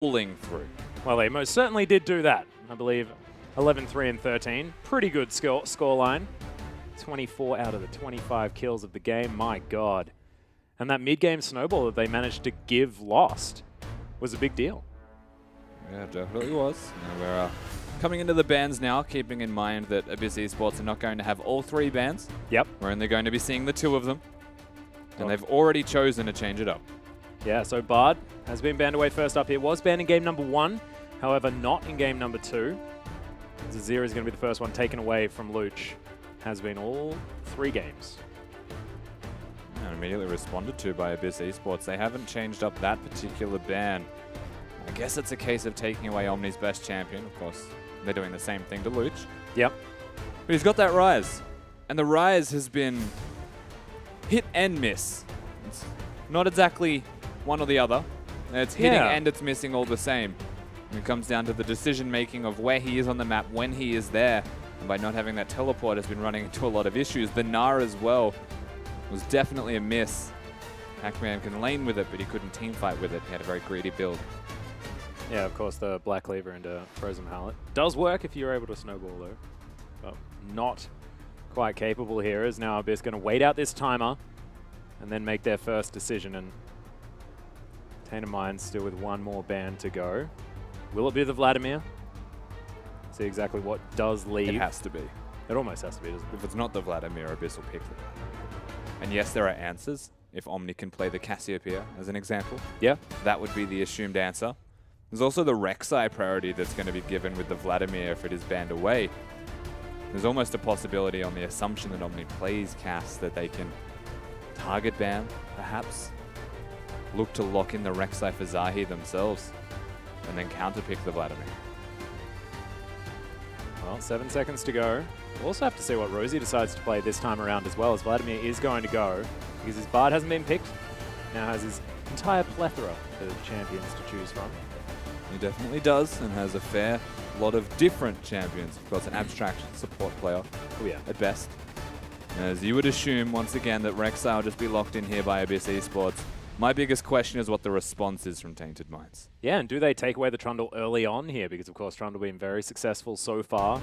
pulling through. Well, they most certainly did do that. I believe 11-3 and 13. Pretty good scoreline. 24 out of the 25 kills of the game. My God. And that mid-game snowball that they managed to give Lost was a big deal. Yeah, definitely was. And we're coming into the bans now, keeping in mind that Abyss Esports are not going to have all 3 bans. Yep. We're only going to be seeing the 2 of them. And they've already chosen to change it up. Yeah, so Bard has been banned away first up here. Was banned in game number 1, however not in game number 2. Zazir is going to be the first one taken away from Luch. Has been all 3 games. And immediately responded to by Abyss Esports. They haven't changed up that particular ban. I guess it's a case of taking away Omni's best champion. Of course, they're doing the same thing to Luch. Yep. But he's got that Rise. And the Rise has been hit and miss. It's not exactly one or the other. It's hitting and it's missing all the same. And it comes down to the decision-making of where he is on the map, when he is there. And by not having that teleport has been running into a lot of issues. The Gnar as well was definitely a miss. Pac-Man can lane with it, but he couldn't teamfight with it. He had a very greedy build. Yeah, of course, the Black Cleaver into Frozen Mallet. Does work if you're able to snowball, though. But not quite capable here, as now Abyss going to wait out this timer and then make their first decision. And Tainted Minds still with one more ban to go. Will it be the Vladimir? See exactly what does leave. It has to be. It almost has to be, doesn't it? If it's not the Vladimir, Abyss will pick it. And yes, there are answers. If Omni can play the Cassiopeia, as an example, yeah, that would be the assumed answer. There's also the Rek'Sai priority that's going to be given with the Vladimir if it is banned away. There's almost a possibility on the assumption that Omni plays Cass that they can target ban, perhaps. Look to lock in the Rek'Sai for Zahi themselves, and then counterpick the Vladimir. Well, 7 seconds to go. We'll also have to see what Rosie decides to play this time around as well, as Vladimir is going to go, because his Bard hasn't been picked. Now has his entire plethora of champions to choose from. He definitely does, and has a fair lot of different champions. Of course, an abstract support player, at best. As you would assume, once again, that Rek'Sai will just be locked in here by Abyss Esports. My biggest question is what the response is from Tainted Minds. Yeah, and do they take away the Trundle early on here? Because, of course, Trundle been very successful so far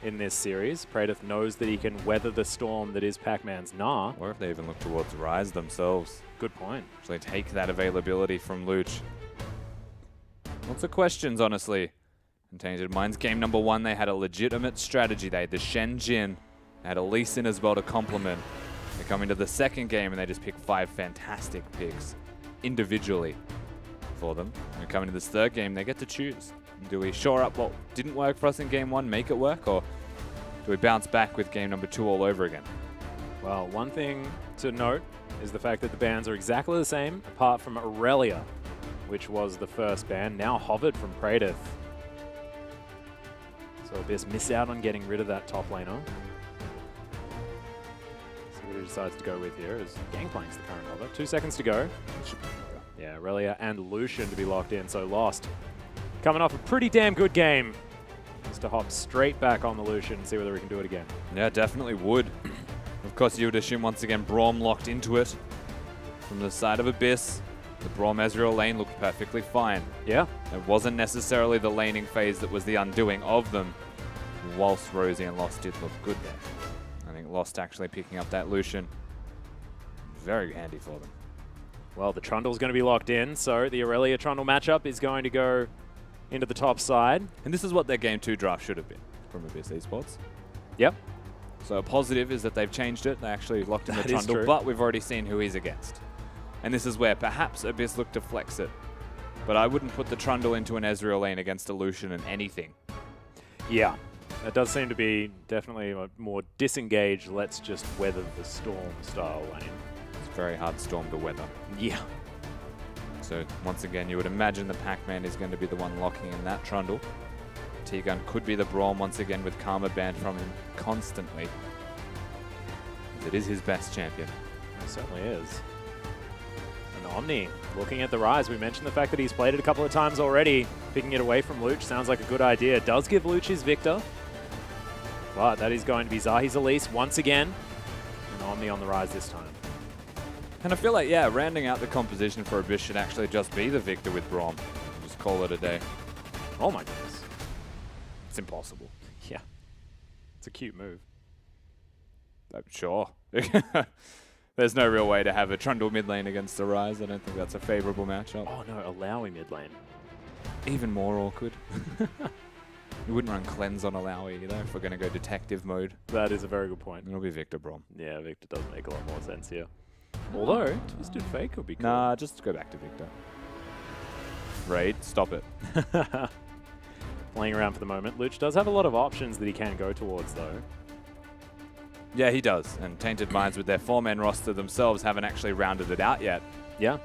in this series. Praedyth knows that he can weather the storm that is Pac-Man's Gnar. Or if they even look towards Rise themselves. Good point. So they take that availability from Luch. Lots of questions, honestly. In Tainted Minds, game number 1, they had a legitimate strategy. They had the Shen Jin. They had a Lee Sin as well to complement. They come into the second game and they just pick 5 fantastic picks individually for them. And coming to this third game, they get to choose. Do we shore up what didn't work for us in game 1, make it work, or do we bounce back with game number 2 all over again? Well, one thing to note is the fact that the bans are exactly the same, apart from Aurelia, which was the first ban, now hovered from Praedyth. So Abyss miss out on getting rid of that top laner. See what he decides to go with here, as Gangplank's the current hover. 2 seconds to go. Yeah, Aurelia and Lucian to be locked in, so Lost coming off a pretty damn good game. Just to hop straight back on the Lucian and see whether we can do it again. Yeah, definitely would. Of course, you would assume once again Braum locked into it. From the side of Abyss, the Braum Ezreal lane looked perfectly fine. Yeah. It wasn't necessarily the laning phase that was the undoing of them, whilst Rosie and Lost did look good there. I think Lost actually picking up that Lucian, very handy for them. Well, the Trundle's going to be locked in, so the Aurelia Trundle matchup is going to go into the top side. And this is what their Game 2 draft should have been from Abyss Esports. Yep. So a positive is that they've changed it. They actually locked in the Trundle, but we've already seen who he's against. And this is where perhaps Abyss looked to flex it. But I wouldn't put the Trundle into an Ezreal lane against a Lucian in anything. Yeah. That does seem to be definitely a more disengaged, let's just weather the storm style lane. It's a very hard storm to weather. Yeah. So once again, you would imagine the Pac-Man is going to be the one locking in that Trundle. T-Gun could be the Braum once again with Karma banned from him constantly. It is his best champion. It certainly is. And Omni, looking at the Rise, we mentioned the fact that he's played it a couple of times already. Picking it away from Luch sounds like a good idea. Does give Luch his Victor. But that is going to be Zahi's Elise once again. And Omni on the Rise this time. And I feel like, yeah, rounding out the composition for Abyss should actually just be the Victor with Braum. Just just call it a day. Oh my goodness. It's impossible. Yeah. It's a cute move. Sure. There's no real way to have a Trundle mid lane against the Rise. I don't think that's a favorable matchup. Oh no, Alawi mid lane. Even more awkward. You wouldn't run Cleanse on Alawi either if we're going to go detective mode. That is a very good point. It'll be Victor Brom. Yeah, Victor does make a lot more sense here. Although, Twisted Fake would be cool. Nah, just go back to Victor. Raid, stop it. Playing around for the moment. Luch does have a lot of options that he can go towards, though. Yeah, he does. And Tainted Minds with their 4-man roster themselves haven't actually rounded it out yet. Yeah.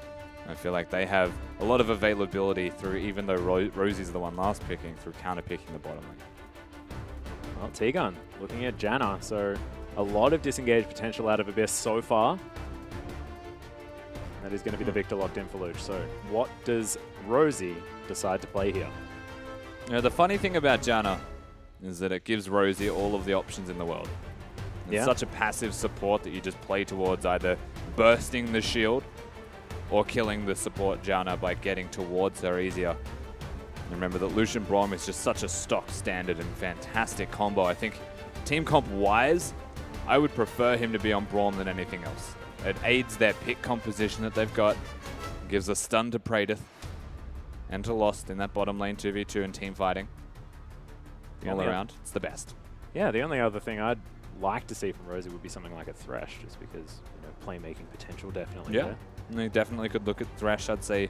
I feel like they have a lot of availability through, even though Rosie's the one last picking, through counter-picking the bottom lane. Well, T-Gun looking at Janna. So a lot of disengaged potential out of Abyss so far. That is going to be the Victor locked in for Luch. So what does Rosie decide to play here? You know, the funny thing about Janna is that it gives Rosie all of the options in the world. It's such a passive support that you just play towards either bursting the shield or killing the support Janna by getting towards her easier. Remember that Lucian Braum is just such a stock standard and fantastic combo. I think team comp wise, I would prefer him to be on Braum than anything else. It aids their pick composition that they've got, gives a stun to Praedyth and to Lost in that bottom lane 2v2 and team fighting. All around, it's the best. Yeah, the only other thing I'd like to see from Rosie would be something like a Thresh, just because, you know, playmaking potential definitely there. And they definitely could look at Thresh. I'd say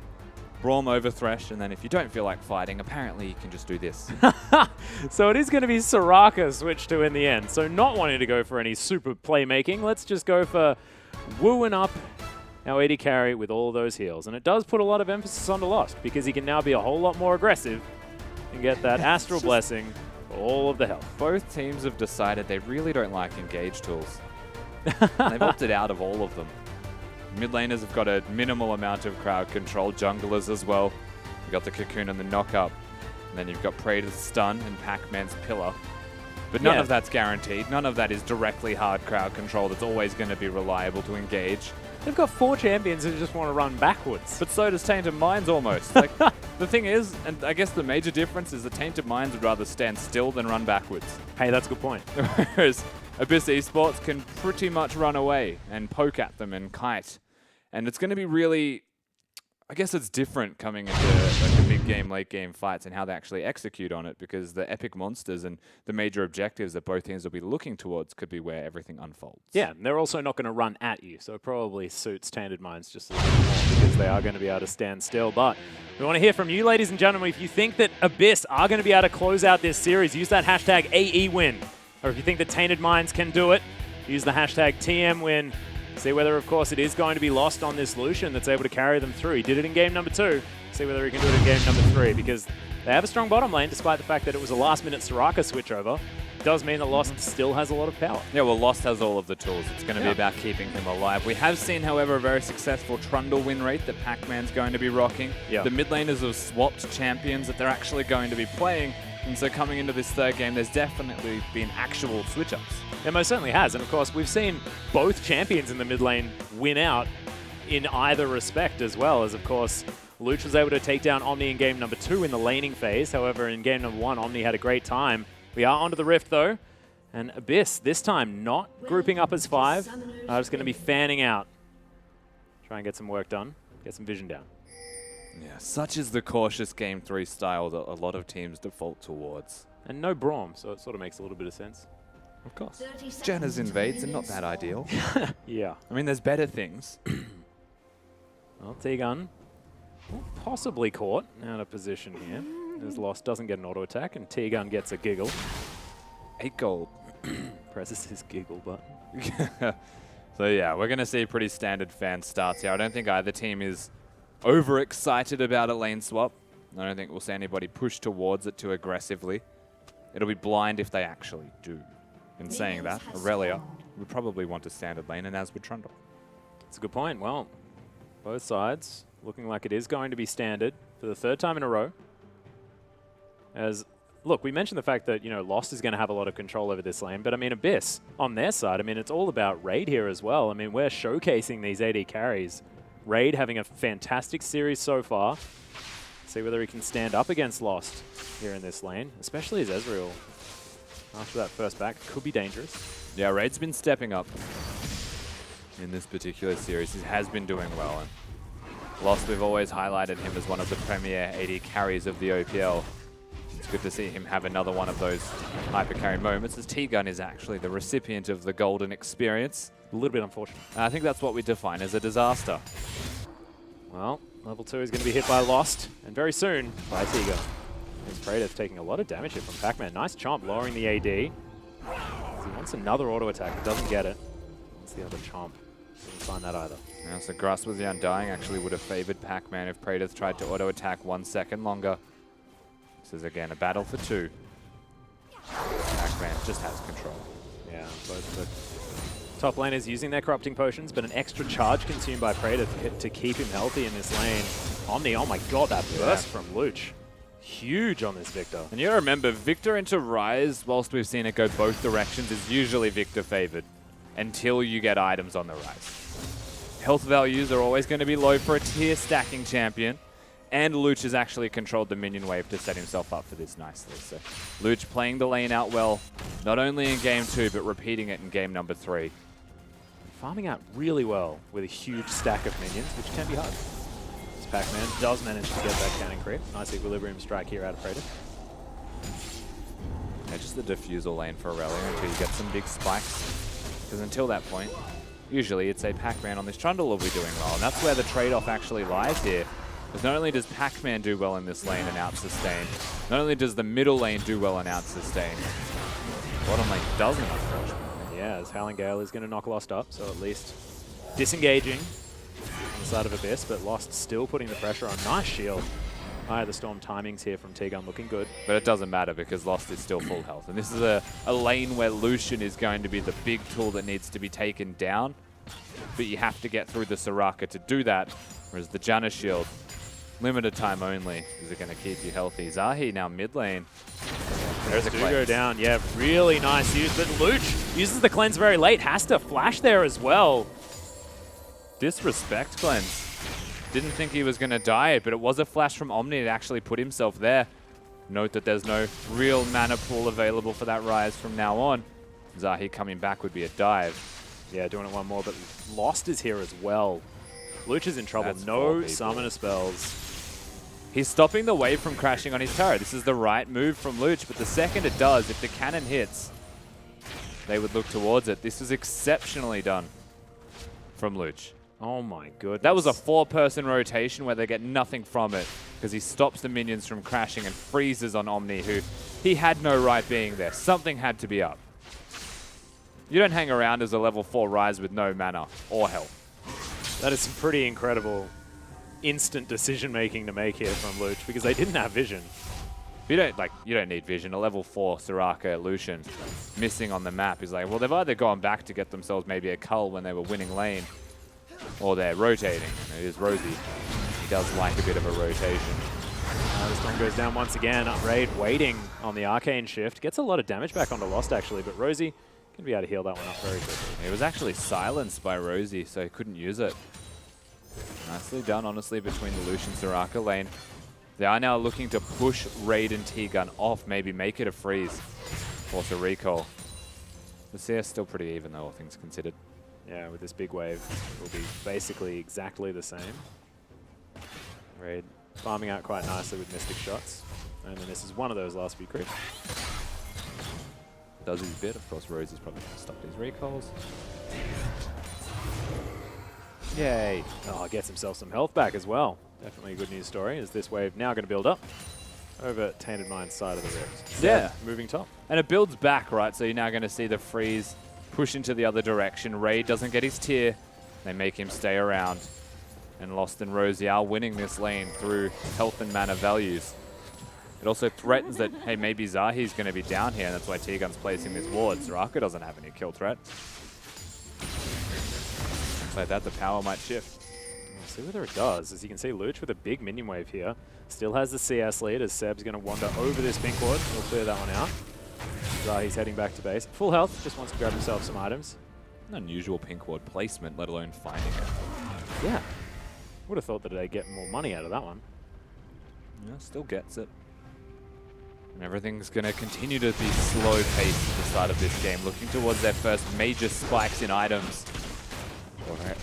Braum over Thresh, and then if you don't feel like fighting, apparently you can just do this. So it is going to be Soraka switched to in the end. So not wanting to go for any super playmaking, let's just go for wooing up our AD carry with all those heals. And it does put a lot of emphasis on the Lost, because he can now be a whole lot more aggressive and get that Astral Blessing for all of the health. Both teams have decided they really don't like engage tools. They've opted out of all of them. Mid laners have got a minimal amount of crowd control, junglers as well. You've got the Cocoon and the Knock-Up, and then you've got Praedyth's Stun and Pac-Man's Pillar. But none of that's guaranteed. None of that is directly hard crowd control that's always going to be reliable to engage. They've got 4 champions who just want to run backwards. But so does Tainted Minds almost. Like, the thing is, and I guess the major difference is that Tainted Minds would rather stand still than run backwards. Hey, that's a good point. Whereas Abyss Esports can pretty much run away and poke at them and kite. And it's going to be really, I guess it's different coming into like the big game, late game fights and how they actually execute on it, because the epic monsters and the major objectives that both teams will be looking towards could be where everything unfolds. Yeah, and they're also not going to run at you, so it probably suits Tainted Minds just a little bit more, because they are going to be able to stand still. But we want to hear from you, ladies and gentlemen. If you think that Abyss are going to be able to close out this series, use that hashtag AEWin. Or if you think that Tainted Minds can do it, use the hashtag TMWin. See whether, of course, it is going to be Lost on this Lucian that's able to carry them through. He did it in game number 2. See whether he can do it in game number 3, because they have a strong bottom lane, despite the fact that it was a last-minute Soraka switchover. Does mean that Lost still has a lot of power. Yeah, well, Lost has all of the tools. It's going to be about keeping him alive. We have seen, however, a very successful Trundle win rate that Pac-Man's going to be rocking. The mid laners have swapped champions that they're actually going to be playing. And so coming into this third game, there's definitely been actual switch-ups. It most certainly has. And of course, we've seen both champions in the mid lane win out in either respect, as well as, of course, Luch was able to take down Omni in game number 2 in the laning phase. However, in game number 1, Omni had a great time. We are onto the Rift, though. And Abyss, this time, not grouping up as 5. Just going to be fanning out. Try and get some work done. Get some vision down. Yeah, such is the cautious Game 3 style that a lot of teams default towards. And no Braum, so it sort of makes a little bit of sense. Of course. Janna's invades are not that ideal. Yeah. I mean, there's better things. Well, T-Gun possibly caught out of position here. As Lost doesn't get an auto attack, and T-Gun gets a giggle. 8 gold. Presses his giggle button. So yeah, we're going to see pretty standard fan starts here. I don't think either team is overexcited about a lane swap. I don't think we'll see anybody push towards it too aggressively. It'll be blind if they actually do. In saying that, Aurelia would probably want a standard lane, and as would Trundle. That's a good point. Well, both sides looking like it is going to be standard for the 3rd time in a row. As, look, we mentioned the fact that, you know, Lost is going to have a lot of control over this lane, but I mean, Abyss, on their side, I mean, it's all about Raid here as well. I mean, we're showcasing these AD carries. Raid having a fantastic series so far. See whether he can stand up against Lost here in this lane, especially as Ezreal, after that first back, could be dangerous. Yeah, Raid's been stepping up in this particular series. He has been doing well. And Lost, we've always highlighted him as one of the premier AD carries of the OPL. It's good to see him have another one of those hyper carry moments, as T-Gun is actually the recipient of the golden experience. A little bit unfortunate. I think that's what we define as a disaster. Well, level 2 is going to be hit by Lost, and very soon by T-Gun. Tainted taking a lot of damage here from Pac-Man. Nice chomp, lowering the AD. He wants another auto attack, but doesn't get it. Wants the other chomp. Doesn't find that either. Yeah, so Grasp with the Undying actually would have favored Pac-Man if Praetor's tried to auto attack 1 second longer. This is again a battle for 2. Pac-Man just has control. Yeah, both the top laners using their corrupting potions, but an extra charge consumed by Praetor to keep him healthy in this lane. Omni, oh my god, that burst from Luch. Huge on this Victor. And you gotta remember, Victor into Rise, whilst we've seen it go both directions, is usually Victor favored until you get items on the Rise. Health values are always going to be low for a tier stacking champion, and Luch has actually controlled the minion wave to set himself up for this nicely. So Luch playing the lane out well, not only in game 2, but repeating it in game number 3. Farming out really well with a huge stack of minions, which can be hard. This Pac-Man does manage to get that cannon creep. Nice equilibrium strike here out of Praetor. Yeah, just the diffusal lane for Aurelia until you get some big spikes. Because until that point, usually it's a Pac-Man on this Trundle will be doing well. And that's where the trade-off actually lies here. Because not only does Pac-Man do well in this lane and out-sustain, not only does the middle lane do well and out-sustain, bottom lane doesn't, unfortunately. Yeah, as Howling Gale is going to knock Lost up, so at least disengaging on the side of Abyss, but Lost still putting the pressure on. Nice shield. Eye of the Storm timings here from T-Gun looking good. But it doesn't matter because Lost is still full health. And this is a lane where Lucian is going to be the big tool that needs to be taken down. But you have to get through the Soraka to do that. Whereas the Janna shield, limited time only. Is it going to keep you healthy? Zahi now mid lane. There's a cleanse. Go down. Yeah, really nice use. But Luch uses the cleanse very late. Has to flash there as well. Disrespect cleanse. Didn't think he was going to die, but it was a flash from Omni to actually put himself there. Note that there's no real mana pool available for that Rise from now on. Zahi coming back would be a dive. Yeah, doing it one more, but Lost is here as well. Luch is in trouble. That's no summoner spells. He's stopping the wave from crashing on his turret. This is the right move from Luch, but the second it does, if the cannon hits, they would look towards it. This is exceptionally done from Luch. Oh my goodness. That was a 4-person rotation where they get nothing from it because he stops the minions from crashing and freezes on Omni, who he had no right being there. Something had to be up. You don't hang around as a level 4 Rise with no mana or health. That is some pretty incredible instant decision-making to make here from Luch because they didn't have vision. You don't need vision. A level 4 Soraka Lucian missing on the map is like, well, they've either gone back to get themselves maybe a cull when they were winning lane, or they're rotating. It is Rosie. He does like a bit of a rotation. The Storm goes down once again. Raid waiting on the Arcane Shift. Gets a lot of damage back onto Lost, actually, but Rosie can be able to heal that one up very quickly. It was actually silenced by Rosie, so he couldn't use it. Nicely done, honestly, between the Lucian Soraka lane. They are now looking to push Raid and T-Gun off, maybe make it a freeze. Force a recall. The CS still pretty even, though, all things considered. Yeah, with this big wave, it will be basically exactly the same. Raid farming out quite nicely with Mystic shots. And then this is one of those last few creeps. Does his bit. Of course, Rosie's probably going to stop these recalls. Yay. Oh, gets himself some health back as well. Definitely a good news story. Is this wave now going to build up over Tainted Mind's side of the rift? Yeah. Moving top. And it builds back, right? So you're now going to see the freeze push into the other direction. Raid doesn't get his tier. They make him stay around. And Lost and Rosie are winning this lane through health and mana values. It also threatens that, hey, maybe Zahi's going to be down here, and that's why T-Gun's placing this ward. Soraka doesn't have any kill threat. Looks like that the power might shift. We'll see whether it does. As you can see, Luch with a big minion wave here. Still has the CS lead as Seb's going to wander over this pink ward. We'll clear that one out. Zahi's heading back to base. Full health, just wants to grab himself some items. An unusual pink ward placement, let alone finding it. Yeah. Would have thought that they'd get more money out of that one. Yeah, still gets it. And everything's going to continue to be slow paced at the start of this game, looking towards their first major spikes in items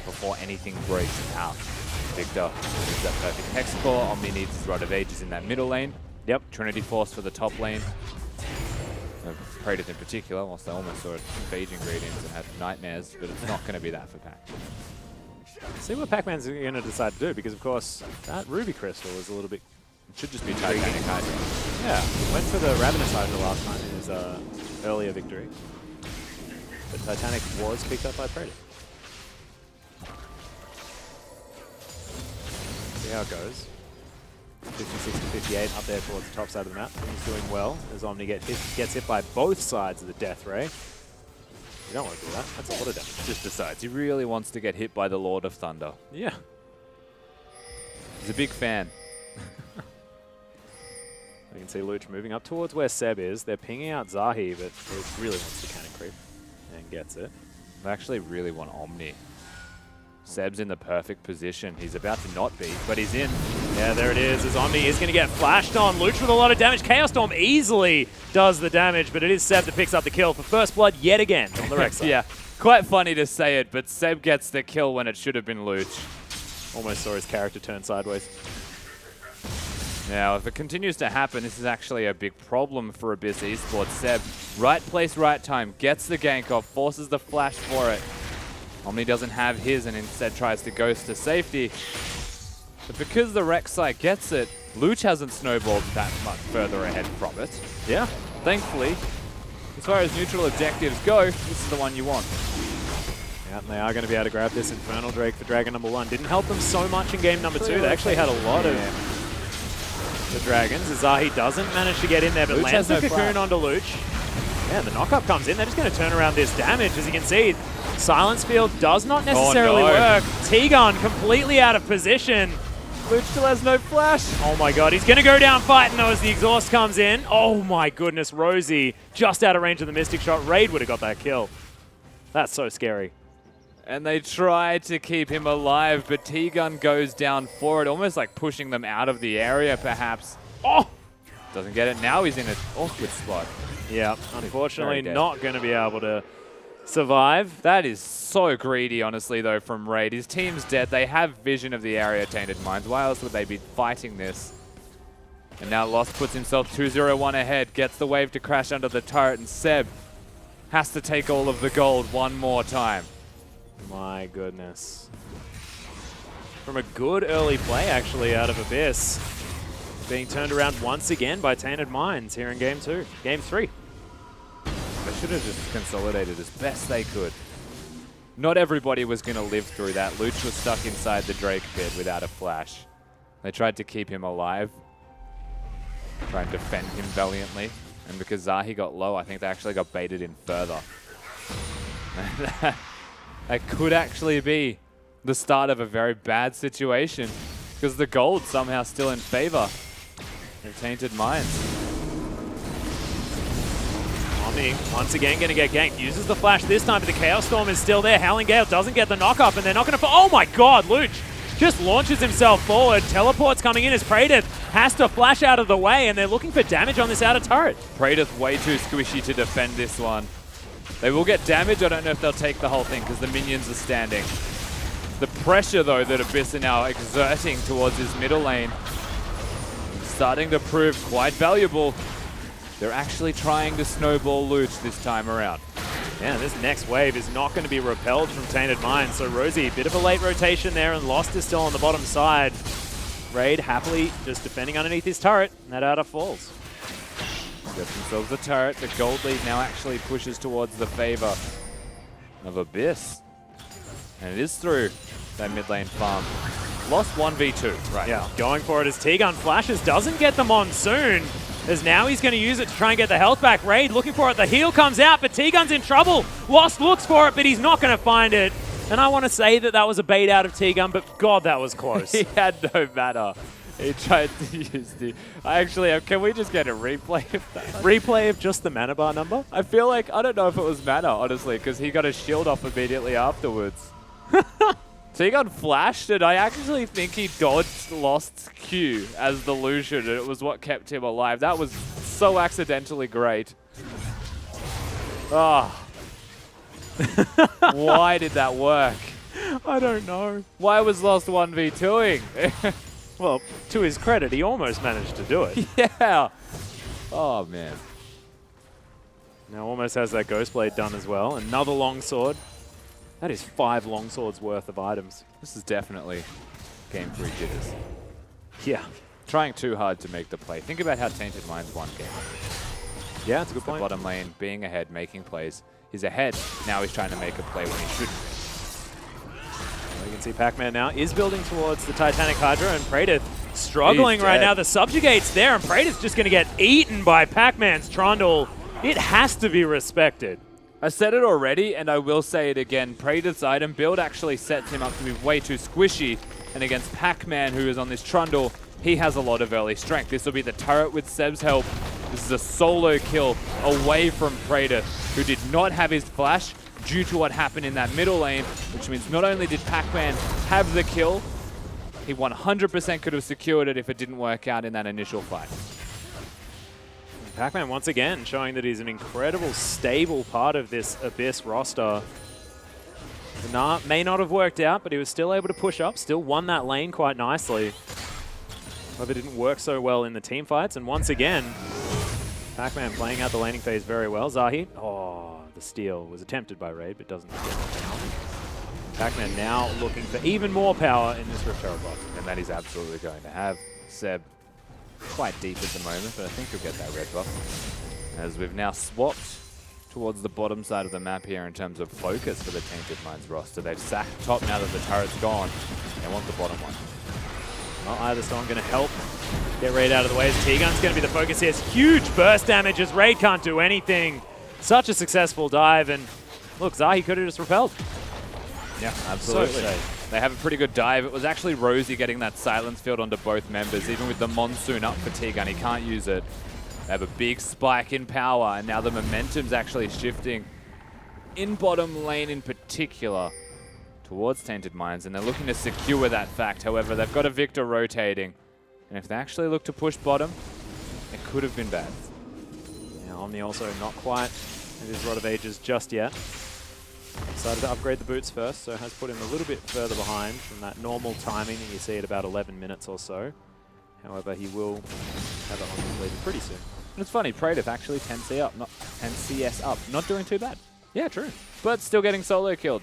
before anything breaks out. Victor needs that perfect Hexcore. Omni needs his Rod of Ages in that middle lane. Yep. Trinity Force for the top lane. Praetor in particular, whilst I almost saw Phage Ingredients and had nightmares, but it's not going to be that for Pac. See what Pac-Man's going to decide to do, because of course that Ruby Crystal is a little bit... It should just be Titanic Hydra. Yeah, went for the Ravenous Hydra last time in his earlier victory. But Titanic was picked up by Praetor. See how it goes. 56 to 58 up there towards the top side of the map. He's doing well as Omni gets hit by both sides of the Death Ray. You don't want to do that. That's a lot of damage. Just decides he really wants to get hit by the Lord of Thunder. Yeah. He's a big fan. You can see Luch moving up towards where Seb is. They're pinging out Zahi, but he really wants the cannon creep and gets it. I actually really want Omni. Seb's in the perfect position. He's about to not be, but he's in. Yeah, there it is, as Omni is going to get flashed on. Luch with a lot of damage. Chaos Storm easily does the damage, but it is Seb that picks up the kill for first blood yet again on the Rex side. Yeah, quite funny to say it, but Seb gets the kill when it should have been Luch. Almost saw his character turn sideways. Now, if it continues to happen, this is actually a big problem for Abyss Esports. Seb, right place, right time, gets the gank off, forces the flash for it. Omni doesn't have his and instead tries to ghost to safety. But because the Rek'Sai gets it, Luch hasn't snowballed that much further ahead from it. Yeah. Thankfully, as far as neutral objectives go, this is the one you want. Yeah, and they are going to be able to grab this Infernal Drake for Dragon number 1. Didn't help them so much in game number 2. They actually had a lot of the Dragons. Zahi doesn't manage to get in there, but Luch lands the has no Cocoon onto Luch. Yeah, the knockup comes in. They're just going to turn around this damage. As you can see, Silence Field does not necessarily work. T-Gun completely out of position. Luch still has no flash. Oh my god, he's going to go down fighting though as the exhaust comes in. Oh my goodness, Rosie just out of range of the Mystic Shot. Raid would have got that kill. That's so scary. And they try to keep him alive, but T-Gun goes down for it, almost like pushing them out of the area perhaps. Oh! Doesn't get it. Now he's in an awkward spot. Yeah, unfortunately not going to be able to survive. That is so greedy, honestly, though, from Raid. His team's dead. They have vision of the area, Tainted Minds. Why else would they be fighting this? And now Lost puts himself 2-0-1 ahead, gets the wave to crash under the turret, and Seb has to take all of the gold one more time. My goodness. From a good early play, actually, out of Abyss. Being turned around once again by Tainted Minds here in Game 3. They should have just consolidated as best they could. Not everybody was going to live through that. Luch was stuck inside the Drake pit without a flash. They tried to keep him alive. Tried to defend him valiantly. And because Zahi got low, I think they actually got baited in further. That could actually be the start of a very bad situation, because the gold somehow still in favor of Tainted Minds. Omni once again going to get ganked. Uses the flash this time, but the Chaos Storm is still there. Howling Gale doesn't get the knock up, and they're not going to... Oh my god, Luch just launches himself forward. Teleport's coming in as Praetor has to flash out of the way, and they're looking for damage on this outer turret. Praetor's way too squishy to defend this one. They will get damage. I don't know if they'll take the whole thing because the minions are standing. The pressure, though, that Abyss are now exerting towards his middle lane is starting to prove quite valuable. They're actually trying to snowball Luch this time around. Yeah, this next wave is not going to be repelled from Tainted Minds. So Rosie, a bit of a late rotation there, and Lost is still on the bottom side. Raid happily just defending underneath his turret, and that outer falls. Get themselves a turret. The gold lead now actually pushes towards the favor of Abyss. And it is through that mid lane farm. Lost 1v2 right now. Going for it as T-Gun flashes. Doesn't get the Monsoon, as now he's going to use it to try and get the health back. Raid looking for it. The heal comes out, but T-Gun's in trouble. Lost looks for it, but he's not going to find it. And I want to say that that was a bait out of T-Gun, but God, that was close. He had no mana. He tried to use the... I actually... Can we just get a replay of that? Replay of just the mana bar number? I feel like... I don't know if it was mana, honestly, because he got a shield off immediately afterwards. Tegan flashed, and I actually think he dodged Lost's Q as the Lucian, and it was what kept him alive. That was so accidentally great. Ah. Why did that work? I don't know. Why was Lost 1v2ing? Well, to his credit, he almost managed to do it. Yeah. Oh, man. Now almost has that Ghost Blade done as well. Another longsword. That is 5 longswords worth of items. This is definitely game 3 jitters. Yeah. Trying too hard to make the play. Think about how Tainted Minds won game. Yeah, it's a good The point. bottom lane, being ahead, making plays. He's ahead. Now he's trying to make a play when he shouldn't. Well, you can see Pac-Man now is building towards the Titanic Hydra, and Praedyth struggling He's right dead. now. The Subjugate's there, and Praedyth's just going to get eaten by Pac-Man's Trundle. It has to be respected. I said it already, and I will say it again. Praedyth's item build actually sets him up to be way too squishy, and against Pac-Man, who is on this Trundle, he has a lot of early strength. This will be the turret with Seb's help. This is a solo kill away from Praedyth, who did not have his flash due to what happened in that middle lane, which means not only did Pac-Man have the kill, he 100% could have secured it if it didn't work out in that initial fight. Pac-Man once again showing that he's an incredible, stable part of this Abyss roster. May not have worked out, but he was still able to push up, still won that lane quite nicely. However, it didn't work so well in the team fights, and once again, Pac-Man playing out the laning phase very well. Zahi, oh, the steal was attempted by Raid, but doesn't get it down. Pac-Man now looking for even more power in this Rift Herald bot. And that he's absolutely going to have. Seb quite deep at the moment, but I think he'll get that red buff. As we've now swapped towards the bottom side of the map here in terms of focus for the Tainted Minds roster. They've sacked top now that the turret's gone. They want the bottom one. Well, either Storm going to help get Raid out of the way. T-Gun's going to be the focus here. It's huge burst damage as Raid can't do anything. Such a successful dive, and look, Zahi could have just repelled. Yeah, absolutely. So safe. They have a pretty good dive. It was actually Rosie getting that silence field onto both members. Even with the Monsoon up for T-Gun, he can't use it. They have a big spike in power, and now the momentum's actually shifting in bottom lane in particular towards Tainted Minds, and they're looking to secure that fact. However, they've got a Victor rotating, and if they actually look to push bottom, it could have been bad. Yeah, Omni also not quite in his Rod of Ages just yet. Decided to upgrade the boots first, so has put him a little bit further behind from that normal timing that you see at about 11 minutes or so. However, he will have it on completed pretty soon. And it's funny, Praedyth actually 10C up, not 10 CS up. Not doing too bad. Yeah, true. But still getting solo killed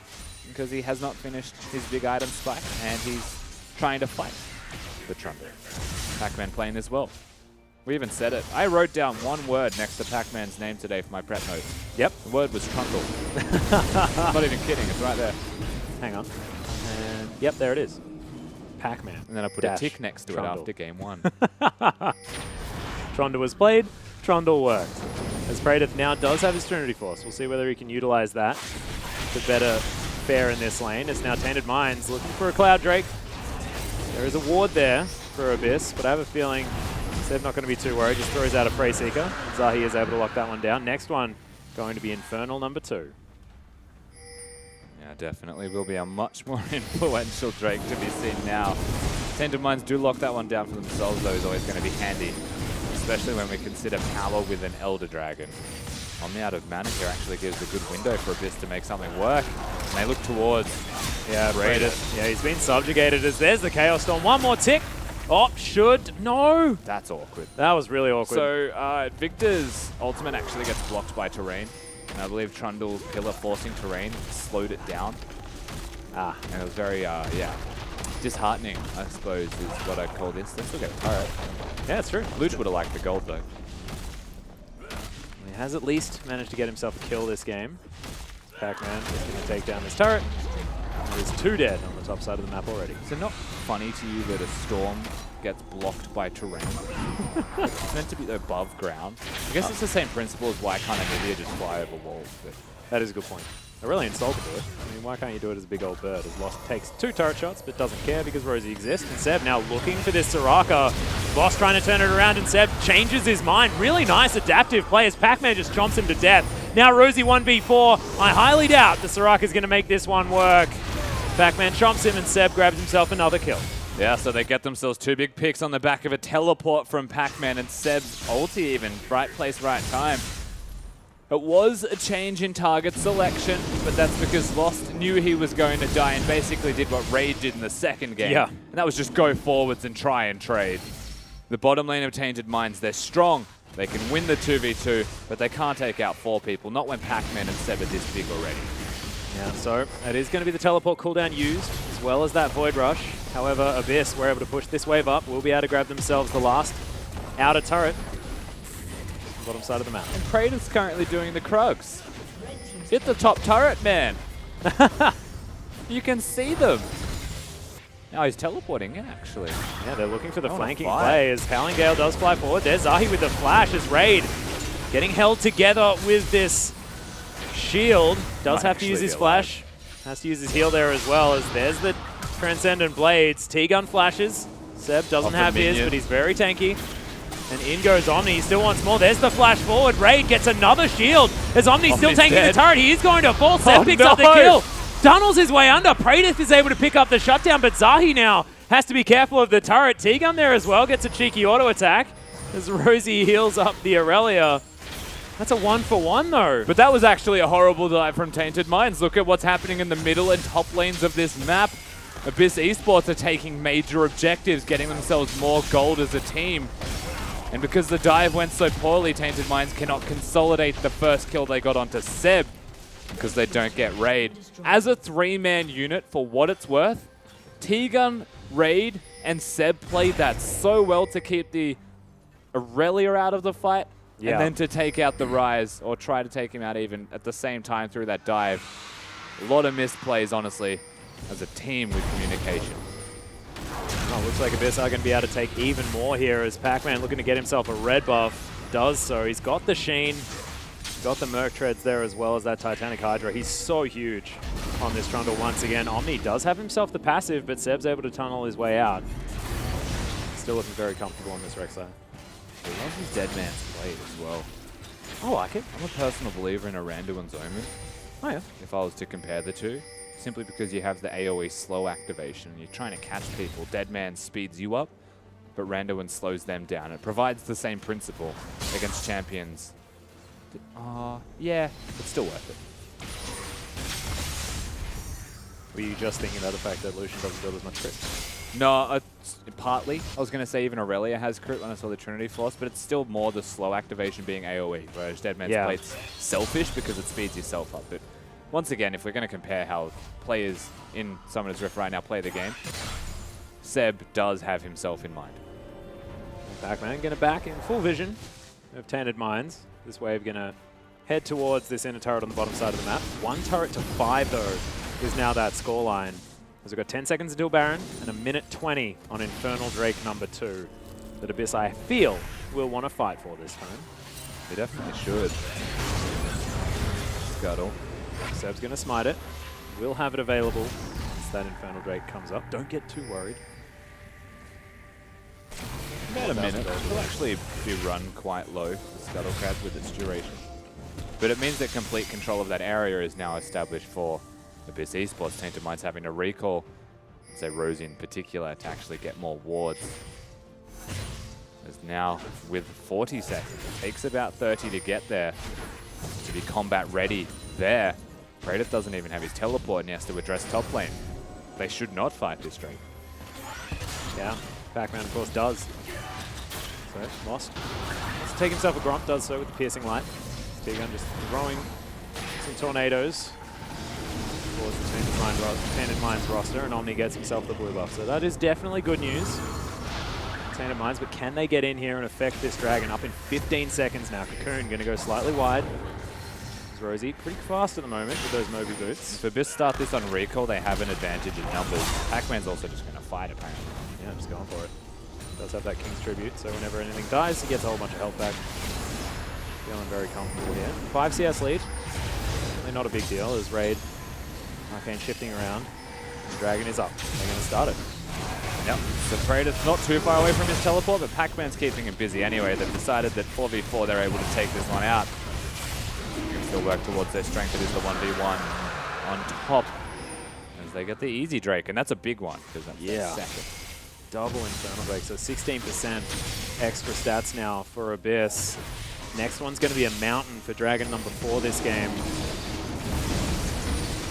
because he has not finished his big item spike, and he's trying to fight the Trundle. Pac-Man playing this well. We even said it. I wrote down one word next to Pac-Man's name today for my prep notes. Yep. The word was Trundle. I'm not even kidding. It's right there. Hang on. And yep, there it is. Pac-Man. And then I put a tick next to Trundle. it after game 1. Trundle was played. Trundle worked. As Praedyth now does have his Trinity Force. We'll see whether he can utilize that to better fare in this lane. It's now Tainted Minds looking for a Cloud Drake. There is a ward there for Abyss, but I have a feeling Seb not going to be too worried. Just throws out a Prey Seeker. Zahi is able to lock that one down. Next one going to be Infernal number 2. Yeah, definitely will be a much more influential Drake to be seen now. Tainted Minds do lock that one down for themselves, though, is always going to be handy, especially when we consider power with an Elder Dragon. Omni out of mana here actually gives a good window for Abyss to make something work. And they look towards Praedyth. Yeah, he's been subjugated as there's the Chaos Storm. One more tick. Oh, no. That's awkward. That was really awkward. So Victor's ultimate actually gets blocked by terrain. And I believe Trundle Pillar forcing terrain slowed it down. And it was very, disheartening, I suppose, is what I'd call this. They still get a turret. Yeah, it's true. Luch would have liked the gold, though. He has at least managed to get himself a kill this game. Pac-Man is going to take down this turret. There's 2 dead on the top side of the map already. Is it not funny to you that a storm gets blocked by terrain? It's meant to be above ground. I guess it's the same principle as why can't Emilia just fly over walls. But That is a good point. I really installed to do it. I mean, why can't you do it as a big old bird? As Lost takes 2 turret shots, but doesn't care because Rosie exists. And Seb now looking for this Soraka. Lost trying to turn it around, and Seb changes his mind. Really nice adaptive play as Pac-Man just chomps him to death. Now Rosie 1v4. I highly doubt the Soraka's going to make this one work. Pac-Man chomps him and Seb grabs himself another kill. Yeah, so they get themselves 2 big picks on the back of a teleport from Pac-Man and Seb's ulti even. Right place, right time. It was a change in target selection, but that's because Lost knew he was going to die and basically did what Raid did in the second game. Yeah. And that was just go forwards and try and trade. The bottom lane of Tainted Minds, they're strong. They can win the 2v2, but they can't take out 4 people, not when Pac-Man and Seb are this big already. Yeah, so it is going to be the teleport cooldown used, as well as that Void Rush. However, Abyss were able to push this wave up. Will be able to grab themselves the last outer turret. Bottom side of the map. And Praetor's currently doing the Krugs. Hit the top turret, man. You can see them. Now he's teleporting in, actually. Yeah, they're looking for the flanking play as Palingale does fly forward. There's Zahi with the flash as Raid getting held together with this shield. Does have to use his flash. Has to use his heal there as well as there's the Transcendent Blades. T-Gun flashes. Seb doesn't have his, but he's very tanky. And in goes Omni, he still wants more. There's the flash forward. Raid gets another shield as Omni's still tanking the turret. He is going to fall. Seb picks up the kill. Tunnels his way under. Praetor is able to pick up the shutdown, but Zahi now has to be careful of the turret. T-Gun there as well. Gets a cheeky auto attack as Rosie heals up the Aurelia. That's a 1-for-1 though. But that was actually a horrible dive from Tainted Minds. Look at what's happening in the middle and top lanes of this map. Abyss Esports are taking major objectives, getting themselves more gold as a team. And because the dive went so poorly, Tainted Minds cannot consolidate the first kill they got onto Seb because they don't get Raid. As a 3-man unit, for what it's worth, T-Gun, Raid, and Seb played that so well to keep the Aurelia out of the fight and then to take out the Rise, or try to take him out even at the same time through that dive. A lot of missed plays, honestly, as a team with communication. Oh, looks like Abyss are going to be able to take even more here as Pac-Man looking to get himself a red buff. Does so. He's got the Sheen, got the Merc Treads there as well as that Titanic Hydra. He's so huge on this Trundle once again. Omni does have himself the passive, but Seb's able to tunnel his way out. Still looking very comfortable on this Rek'Sai. I love his Dead Man's play as well. I like it. I'm a personal believer in a Randuin's Omen. Oh yeah. If I was to compare the two. Simply because you have the AoE slow activation. You're trying to catch people. Deadman speeds you up, but Randuin slows them down. It provides the same principle against champions. Yeah, it's still worth it. Were you just thinking about the fact that Lucian doesn't build as much crit? No, partly. I was going to say even Aurelia has crit when I saw the Trinity Force, but it's still more the slow activation being AoE, whereas Deadman's play's selfish because it speeds yourself up. But once again, if we're going to compare how players in Summoner's Rift right now play the game, Seb does have himself in mind. Pac-Man going to back in full vision of Tainted Minds. This wave going to head towards this inner turret on the bottom side of the map. 1 turret to 5 though is now that scoreline. As we've got 10 seconds until Baron and a minute 20 on Infernal Drake number 2. That Abyss, I feel, will want to fight for this time. They definitely should. Scuttle. Seb's going to smite it. Will have it available once that Infernal Drake comes up. Don't get too worried. About a minute. It'll actually be run quite low, the Scuttle Crab, with its duration. But it means that complete control of that area is now established for Abyss Esports. Tainted Minds having to recall, say Rosie in particular, to actually get more wards. As now, with 40 seconds, it takes about 30 to get there, to be combat ready there. Praetor doesn't even have his teleport and he has to address top lane. They should not fight this Drake. Yeah, Pac-Man of course does. So, Lost. Wants to take himself a Gromp, does so with the Piercing Light. T-Gun just throwing some tornadoes towards the Tainted Minds roster, and Omni gets himself the blue buff. So that is definitely good news. Tainted Minds, but can they get in here and affect this Dragon? Up in 15 seconds now. Cocoon going to go slightly wide. Rosie pretty fast at the moment with those Moby boots. If Abyss start this on recall, they have an advantage in numbers. Pac-Man's also just going to fight, apparently. Yeah, just going for it. Does have that King's Tribute, so whenever anything dies, he gets a whole bunch of health back. Feeling very comfortable here. 5 CS lead. Really not a big deal as Raid, Arcane shifting around. The Dragon is up. They're going to start it. Yep. So Praetor's not too far away from his teleport, but Pac-Man's keeping him busy anyway. They've decided that 4v4 they're able to take this one out. Still work towards their strength. It is the 1v1 on top as they get the easy Drake, and that's a big one because that's their second. Double Infernal Drake, so 16% extra stats now for Abyss. Next one's going to be a Mountain for Dragon number 4 this game.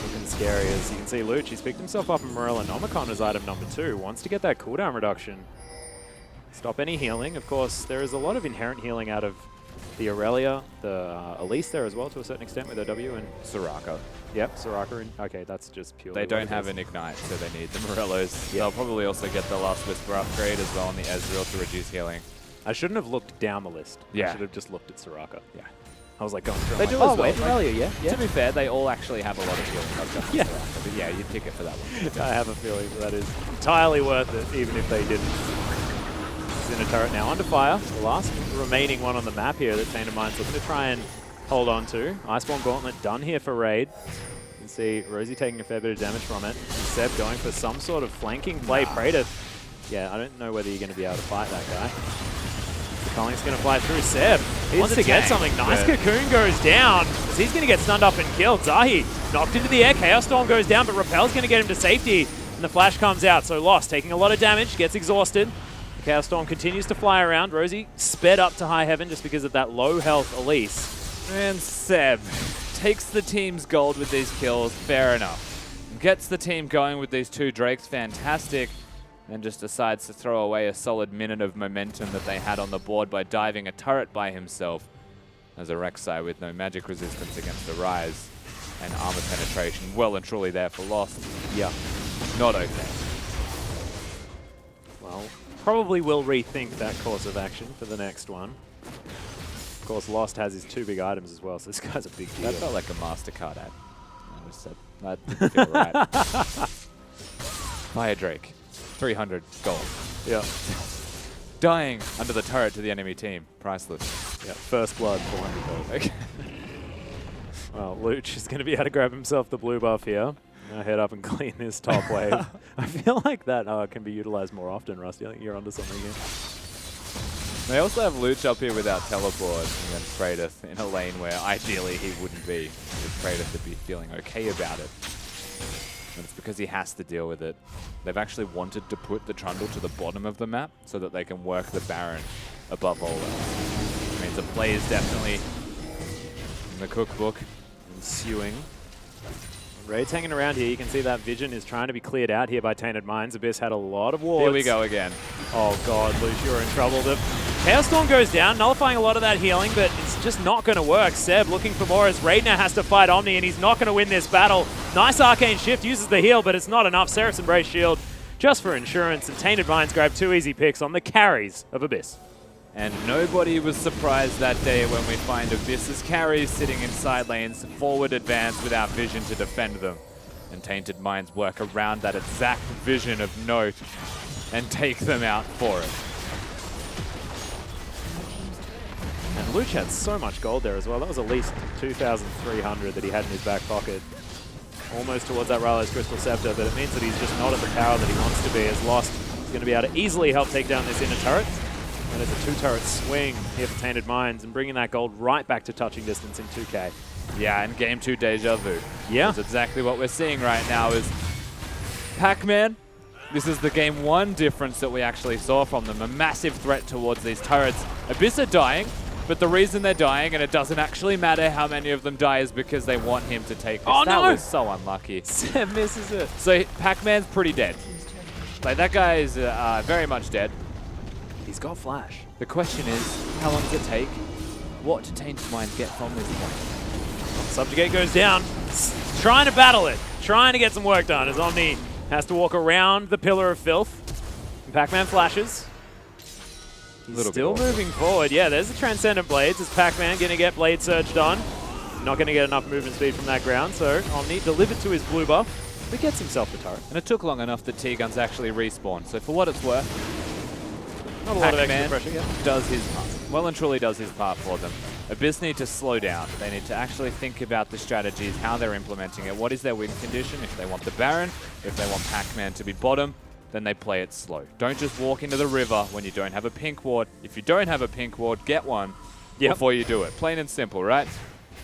Looking scary, as you can see Luch, he's picked himself up in Morellonomicon as item number 2. Wants to get that cooldown reduction. Stop any healing. Of course, there is a lot of inherent healing out of the Aurelia, the Elise there as well to a certain extent with OW and Soraka. Yep, Soraka. Okay, that's just purely. They don't have an Ignite, so they need the Morellos. Yep. They'll probably also get the Last Whisper upgrade as well on the Ezreal to reduce healing. I shouldn't have looked down the list. Yeah. I should have just looked at Soraka. Yeah. I was like going through. They do like, as well. Wait, Aurelia, yeah. To be fair, they all actually have a lot of healing. Not just Yeah. Soraka, but yeah, you'd pick it for that one. I have a feeling that is entirely worth it, even if they didn't. In a turret now under fire. The last remaining one on the map here that Tainted Mind's looking to try and hold on to. Iceborne Gauntlet done here for Raid. You can see Rosie taking a fair bit of damage from it. And Seb going for some sort of flanking play. Praetor. Yeah, I don't know whether you're going to be able to fight that guy. The Colling's going to fly through. Seb wants to get something. Nice Cocoon goes down. He's going to get stunned up and killed. Zahi knocked into the air. Chaos Storm goes down, but Repel's going to get him to safety. And the flash comes out. So Lost taking a lot of damage, gets exhausted. Chaos Storm continues to fly around. Rosie sped up to high heaven just because of that low health Elise. And Seb takes the team's gold with these kills, fair enough. Gets the team going with these 2 Drakes, fantastic. And just decides to throw away a solid minute of momentum that they had on the board by diving a turret by himself. As a Rek'Sai with no magic resistance against the Rise. And armor penetration well and truly there for Lost. Yeah. Not okay. Well, probably will rethink that course of action for the next one. Of course, Lost has his 2 big items as well, so this guy's a big deal. That felt like a MasterCard ad. I just said, that didn't feel right. Fire Drake, 300 gold. Yeah. Dying under the turret to the enemy team. Priceless. Yeah, first blood, 400 gold. Okay. Well, Luch is going to be able to grab himself the blue buff here. Now head up and clean this top wave. I feel like that can be utilized more often, Rusty. I think you're onto something here. They also have Luch up here without teleport, and then Kratos in a lane where ideally he wouldn't be. Because Kratos would be feeling okay about it. And it's because he has to deal with it. They've actually wanted to put the Trundle to the bottom of the map so that they can work the Baron above all else. Which means the play is definitely in the cookbook. Ensuing. Raid's hanging around here. You can see that vision is trying to be cleared out here by Tainted Minds. Abyss had a lot of wards. Here we go again. Oh god, Luch, you're in trouble. The Chaos Storm goes down, nullifying a lot of that healing, but it's just not going to work. Seb looking for more as Raid now has to fight Omni, and he's not going to win this battle. Nice Arcane Shift, uses the heal, but it's not enough. Seraph Embrace Shield just for insurance, and Tainted Minds grab 2 easy picks on the carries of Abyss. And nobody was surprised that day when we find Abyss's carries sitting in side lanes, forward advance without vision to defend them. And Tainted Minds work around that exact vision of note and take them out for it. And Luch had so much gold there as well. That was at least 2,300 that he had in his back pocket. Almost towards that Rylai's Crystal Scepter, but it means that he's just not at the power that he wants to be. As Lost, he's going to be able to easily help take down this inner turret. And it's a 2-turret swing here for Tainted Minds and bringing that gold right back to touching distance in 2K. Yeah, and Game 2 deja vu. Yeah. That's exactly what we're seeing right now is Pac-Man. This is the Game 1 difference that we actually saw from them. A massive threat towards these turrets. Abyss are dying, but the reason they're dying, and it doesn't actually matter how many of them die, is because they want him to take this. Oh, that no! was so unlucky. Seb misses it. So Pac-Man's pretty dead. Like, that guy is very much dead. He's got flash. The question is, how long does it take? What do Tainted Minds get from this point? Subjugate goes down. Trying to battle it. Trying to get some work done as Omni has to walk around the Pillar of Filth. And Pac-Man flashes. He's still moving forward. Yeah, there's the Transcendent Blades. Is Pac-Man going to get Blade Surged on? Not going to get enough movement speed from that ground, so Omni delivered to his blue buff, but gets himself the turret. And it took long enough that T-Guns actually respawned, so for what it's worth, not a lot of extra pressure yet. Does his part. Well and truly does his part for them. Abyss need to slow down. They need to actually think about the strategies, how they're implementing it, what is their win condition, if they want the Baron, if they want Pac-Man to be bottom, then they play it slow. Don't just walk into the river when you don't have a pink ward. If you don't have a pink ward, get one before you do it. Plain and simple, right?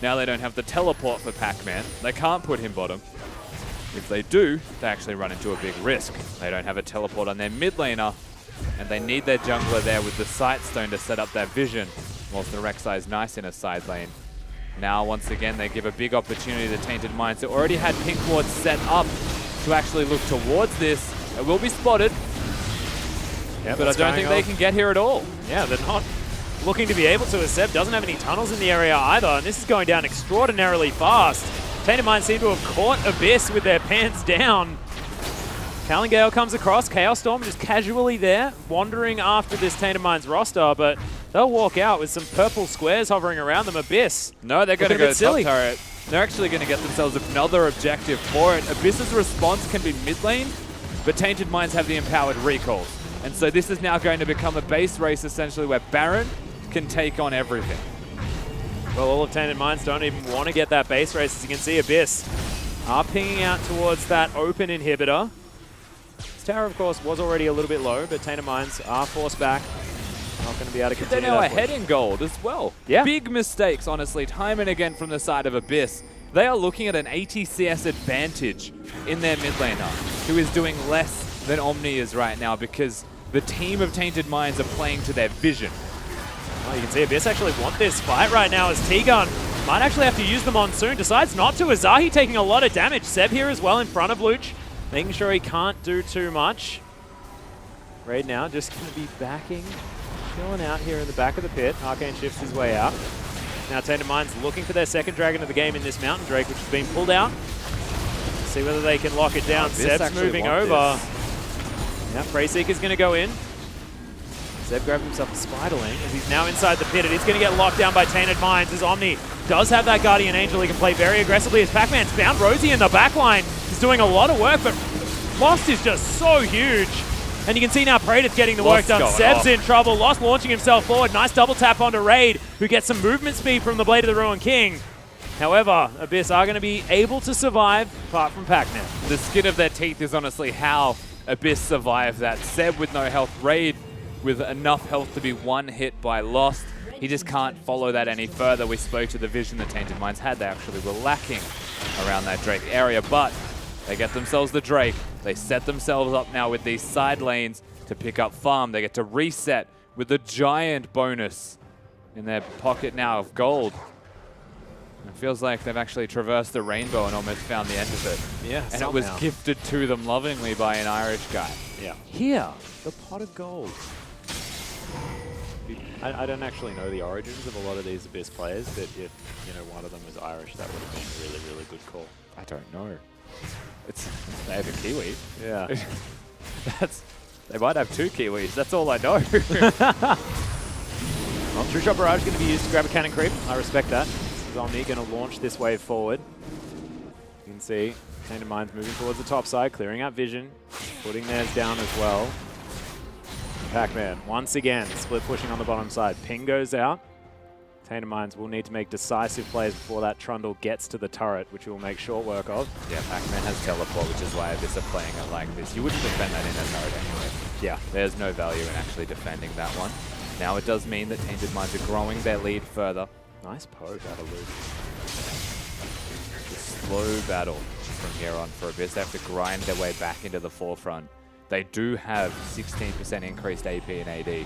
Now they don't have the teleport for Pac-Man. They can't put him bottom. If they do, they actually run into a big risk. They don't have a teleport on their mid laner, and they need their jungler there with the Sightstone to set up that vision, whilst the Rek'Sai is nice in a side lane. Now, once again, they give a big opportunity to Tainted Minds. They already had pink wards set up to actually look towards this. It will be spotted, Yeah, but I don't think they can get here at all. Yeah, they're not looking to be able to, as Seb doesn't have any tunnels in the area either, and this is going down extraordinarily fast. Tainted Minds seem to have caught Abyss with their pants down. Gale comes across, Chaos Storm just casually there, wandering after this Tainted Minds roster, but they'll walk out with some purple squares hovering around them. Abyss. No, they're going to go top turret. They're actually going to get themselves another objective for it. Abyss's response can be mid lane, but Tainted Minds have the empowered recalls. And so this is now going to become a base race, essentially, where Baron can take on everything. Well, all of Tainted Minds don't even want to get that base race. As you can see, Abyss are pinging out towards that open inhibitor. This tower, of course, was already a little bit low, but Tainted Minds are forced back. Not going to be able to continue. They're now ahead in gold as well. Yeah. Big mistakes, honestly, time and again from the side of Abyss. They are looking at an 80 CS advantage in their mid laner, who is doing less than Omni is right now because the team of Tainted Minds are playing to their vision. Well, you can see Abyss actually want this fight right now as T-Gun might actually have to use the Monsoon. Decides not to. Azahi taking a lot of damage. Seb here as well in front of Luch, making sure he can't do too much. Raid now just going to be backing, chilling out here in the back of the pit. Arcane shifts his way out. Now Tainted Minds looking for their second dragon of the game in this Mountain Drake, which has been pulled out. See whether they can lock it down. Seb's moving over. Yeah, Preyseeker's going to go in. Zeb grabbed himself a Spiderling as he's now inside the pit. It is going to get locked down by Tainted Minds as Omni does have that Guardian Angel. He can play very aggressively as Pac-Man's found Rosie in the backline. He's doing a lot of work, but Lost is just so huge. And you can see now Praetor's getting the work done. Seb's in trouble. Lost launching himself forward. Nice double tap onto Raid, who gets some movement speed from the Blade of the Ruined King. However, Abyss are going to be able to survive apart from Pac-Man. The skin of their teeth is honestly how Abyss survived that. Seb with no health, Raid with enough health to be one hit by Lost. He just can't follow that any further. We spoke to the vision the Tainted Minds had. They actually were lacking around that Drake area, but they get themselves the Drake. They set themselves up now with these side lanes to pick up farm. They get to reset with the giant bonus in their pocket now of gold. It feels like they've actually traversed the rainbow and almost found the end of it. Yeah, and it was gifted to them lovingly by an Irish guy. Yeah. Here, the pot of gold. I don't actually know the origins of a lot of these Abyss players, but if one of them was Irish, that would have been a really, really good call. I don't know. They have a Kiwi. Yeah. They might have two Kiwis. That's all I know. Well, True Shot Barrage is going to be used to grab a cannon creep. I respect that. This is Omni going to launch this wave forward. You can see Tainted Minds moving towards the top side, clearing out vision, putting theirs down as well. Pac-Man, once again, split pushing on the bottom side. Ping goes out. Tainted Minds will need to make decisive plays before that Trundle gets to the turret, which we'll make short work of. Yeah, Pac-Man has teleport, which is why Abyss are playing it like this. You wouldn't defend that in a turret anyway. Yeah. There's no value in actually defending that one. Now it does mean that Tainted Minds are growing their lead further. Nice poke out of Luke. The slow battle from here on for Abyss. They have to grind their way back into the forefront. They do have 16% increased AP and AD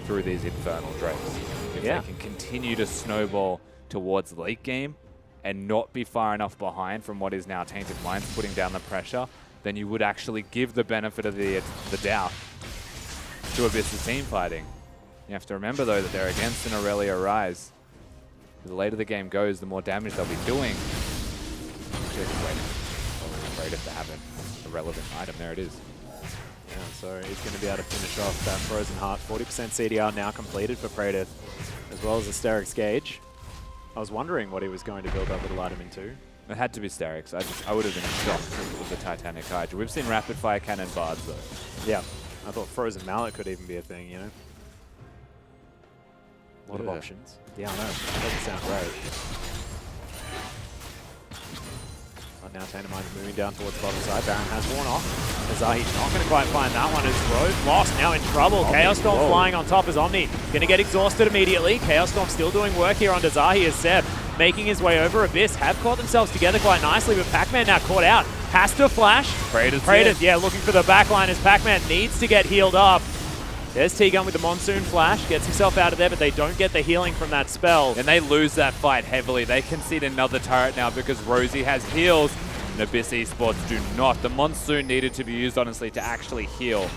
through these Infernal Drakes. If they can continue to snowball towards late game and not be far enough behind from what is now Tainted Minds putting down the pressure, then you would actually give the benefit of the doubt to Abyss's team fighting. You have to remember, though, that they're against an Aurelia Rise. The later the game goes, the more damage they'll be doing. Actually, just waiting for Praetor to have a relevant item. There it is. Yeah, so he's going to be able to finish off that Frozen Heart. 40% CDR now completed for Praetor, as well as the Sterix Gauge. I was wondering what he was going to build that little item into. It had to be Sterix. I would have been shocked if it was the Titanic Hydra. We've seen Rapid Fire Cannon Bards, though. Yeah, I thought Frozen Mallet could even be a thing, A lot of options. Yeah, I know. That doesn't sound great. But now Tainted Minds moving down towards the bottom side. Baron has worn off. Azahi's not going to quite find that one as Road Lost now in trouble. Chaos Storm flying on top as Omni. Going to get exhausted immediately. Chaos Storm still doing work here on Azahi as Seb making his way over. Abyss have caught themselves together quite nicely, but Pac-Man now caught out. Has to flash. Prated, yeah, looking for the backline as Pac-Man needs to get healed up. There's T-Gun with the Monsoon Flash, gets himself out of there, but they don't get the healing from that spell. And they lose that fight heavily. They concede another turret now because Rosie has heals. And Abyss Esports do not. The Monsoon needed to be used, honestly, to actually heal.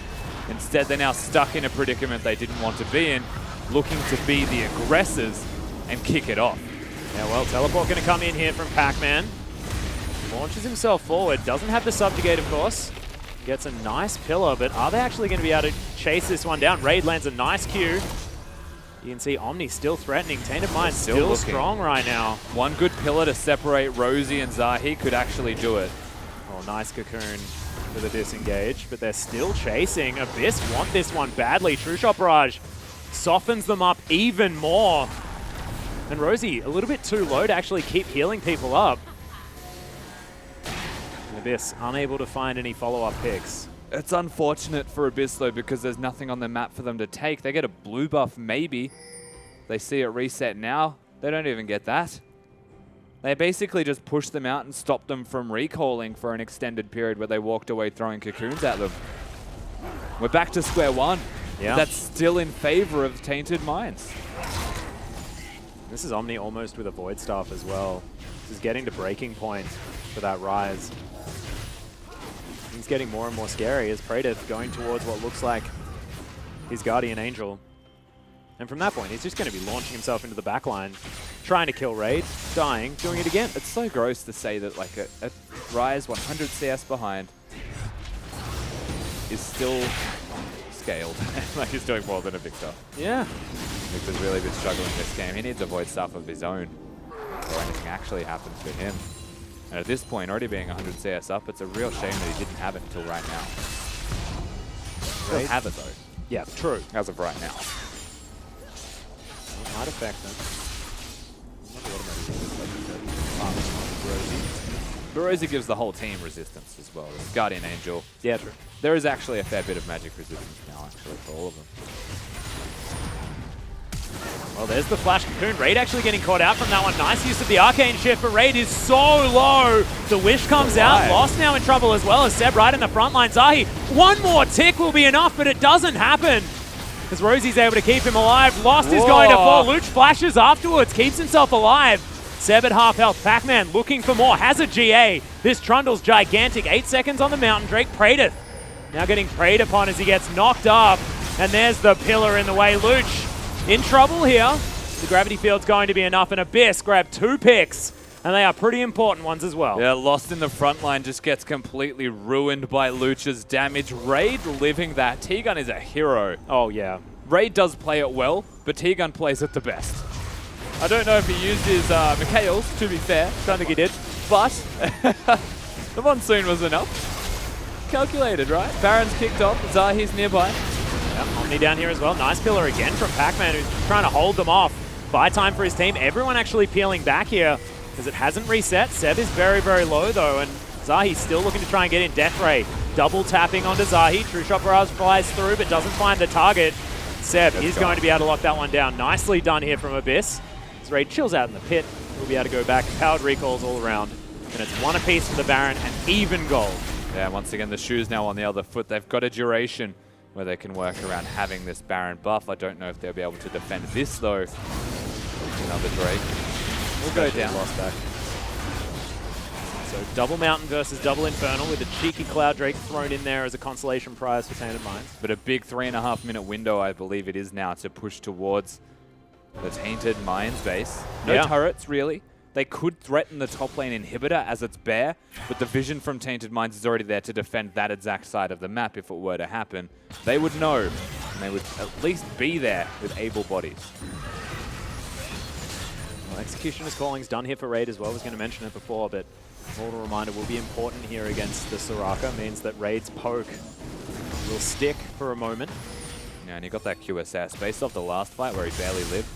Instead, they're now stuck in a predicament they didn't want to be in, looking to be the aggressors and kick it off. Yeah, well, Teleport going to come in here from Pac-Man. Launches himself forward, doesn't have the subjugate, of course. Gets a nice pillar, but are they actually going to be able to chase this one down? Raid lands a nice Q. You can see Omni still threatening. Tainted Mind still strong right now. One good pillar to separate Rosie and Zahi could actually do it. Oh, nice Cocoon for the disengage, but they're still chasing. Abyss want this one badly. True Shot Barrage softens them up even more. And Rosie a little bit too low to actually keep healing people up. Abyss unable to find any follow-up picks. It's unfortunate for Abyss, though, because there's nothing on the map for them to take. They get a blue buff, maybe. They see it reset now. They don't even get that. They basically just pushed them out and stopped them from recalling for an extended period where they walked away throwing cocoons at them. We're back to square one. Yeah. That's still in favor of Tainted Minds. This is Omni almost with a Void Staff as well. This is getting to breaking point for that rise. He's getting more and more scary as Prated going towards what looks like his Guardian Angel. And from that point, he's just going to be launching himself into the backline, trying to kill Raid, dying, doing it again. It's so gross to say that like a Rise 100 CS behind is still scaled. Like he's doing more than a Victor. Yeah. Victor's really been struggling this game. He needs a Void Staff of his own before anything actually happens to him. And at this point, already being 100 CS up, it's a real shame that he didn't have it until right now. He'll have it though. Yeah, true. As of right now. It might affect them. But Rosie gives the whole team resistance as well. There's Guardian Angel. Yeah, true. There is actually a fair bit of magic resistance now, actually, for all of them. Well, there's the Flash Cocoon. Raid actually getting caught out from that one. Nice use of the Arcane Shift, but Raid is so low. The Wish comes out. Lost now in trouble as well as Seb right in the front line. Zahi, one more tick will be enough, but it doesn't happen. As Rosie's able to keep him alive. Lost is going to fall. Luch flashes afterwards, keeps himself alive. Seb at half health. Pac-Man looking for more. Has a GA. This Trundle's gigantic. 8 seconds on the mountain. Drake Prateth now getting preyed upon as he gets knocked up. And there's the pillar in the way. Luch in trouble here. The gravity field's going to be enough, and Abyss grabbed 2 picks, and they are pretty important ones as well. Yeah, Lost in the front line just gets completely ruined by Luch's damage. Raid living that. T-Gun is a hero. Oh, yeah. Raid does play it well, but T-Gun plays it the best. I don't know if he used his Mikhails, to be fair. Don't think he did. But the Monsoon was enough. Calculated, right? Baron's kicked off. Zahi's nearby. Yep, Omni down here as well. Nice pillar again from Pac-Man, who's trying to hold them off. Buy time for his team. Everyone actually peeling back here because it hasn't reset. Seb is very, very low though, and Zahi's still looking to try and get in Death Ray. Double tapping onto Zahi. True Shot Barrage flies through but doesn't find the target. Seb is going to be able to lock that one down. Nicely done here from Abyss. As Raid chills out in the pit, we'll be able to go back. Powered recalls all around. And it's 1 apiece for the Baron and even gold. Yeah, once again, the shoe's now on the other foot. They've got a duration where they can work around having this Baron buff. I don't know if they'll be able to defend this, though. Another Drake. We'll go down. Lost back. So double Mountain versus double Infernal with a cheeky Cloud Drake thrown in there as a consolation prize for Tainted Minds. But a big 3.5 minute window, I believe it is now, to push towards the Tainted Minds base. No turrets, really. They could threaten the top lane inhibitor as it's bare, but the vision from Tainted Minds is already there to defend that exact side of the map if it were to happen. They would know, and they would at least be there with able bodies. Well, Executioner's Calling's done here for Raid as well. I was going to mention it before, but Mortal Reminder will be important here against the Soraka. Means that Raid's poke will stick for a moment. Yeah, and he got that QSS. Based off the last fight where he barely lived,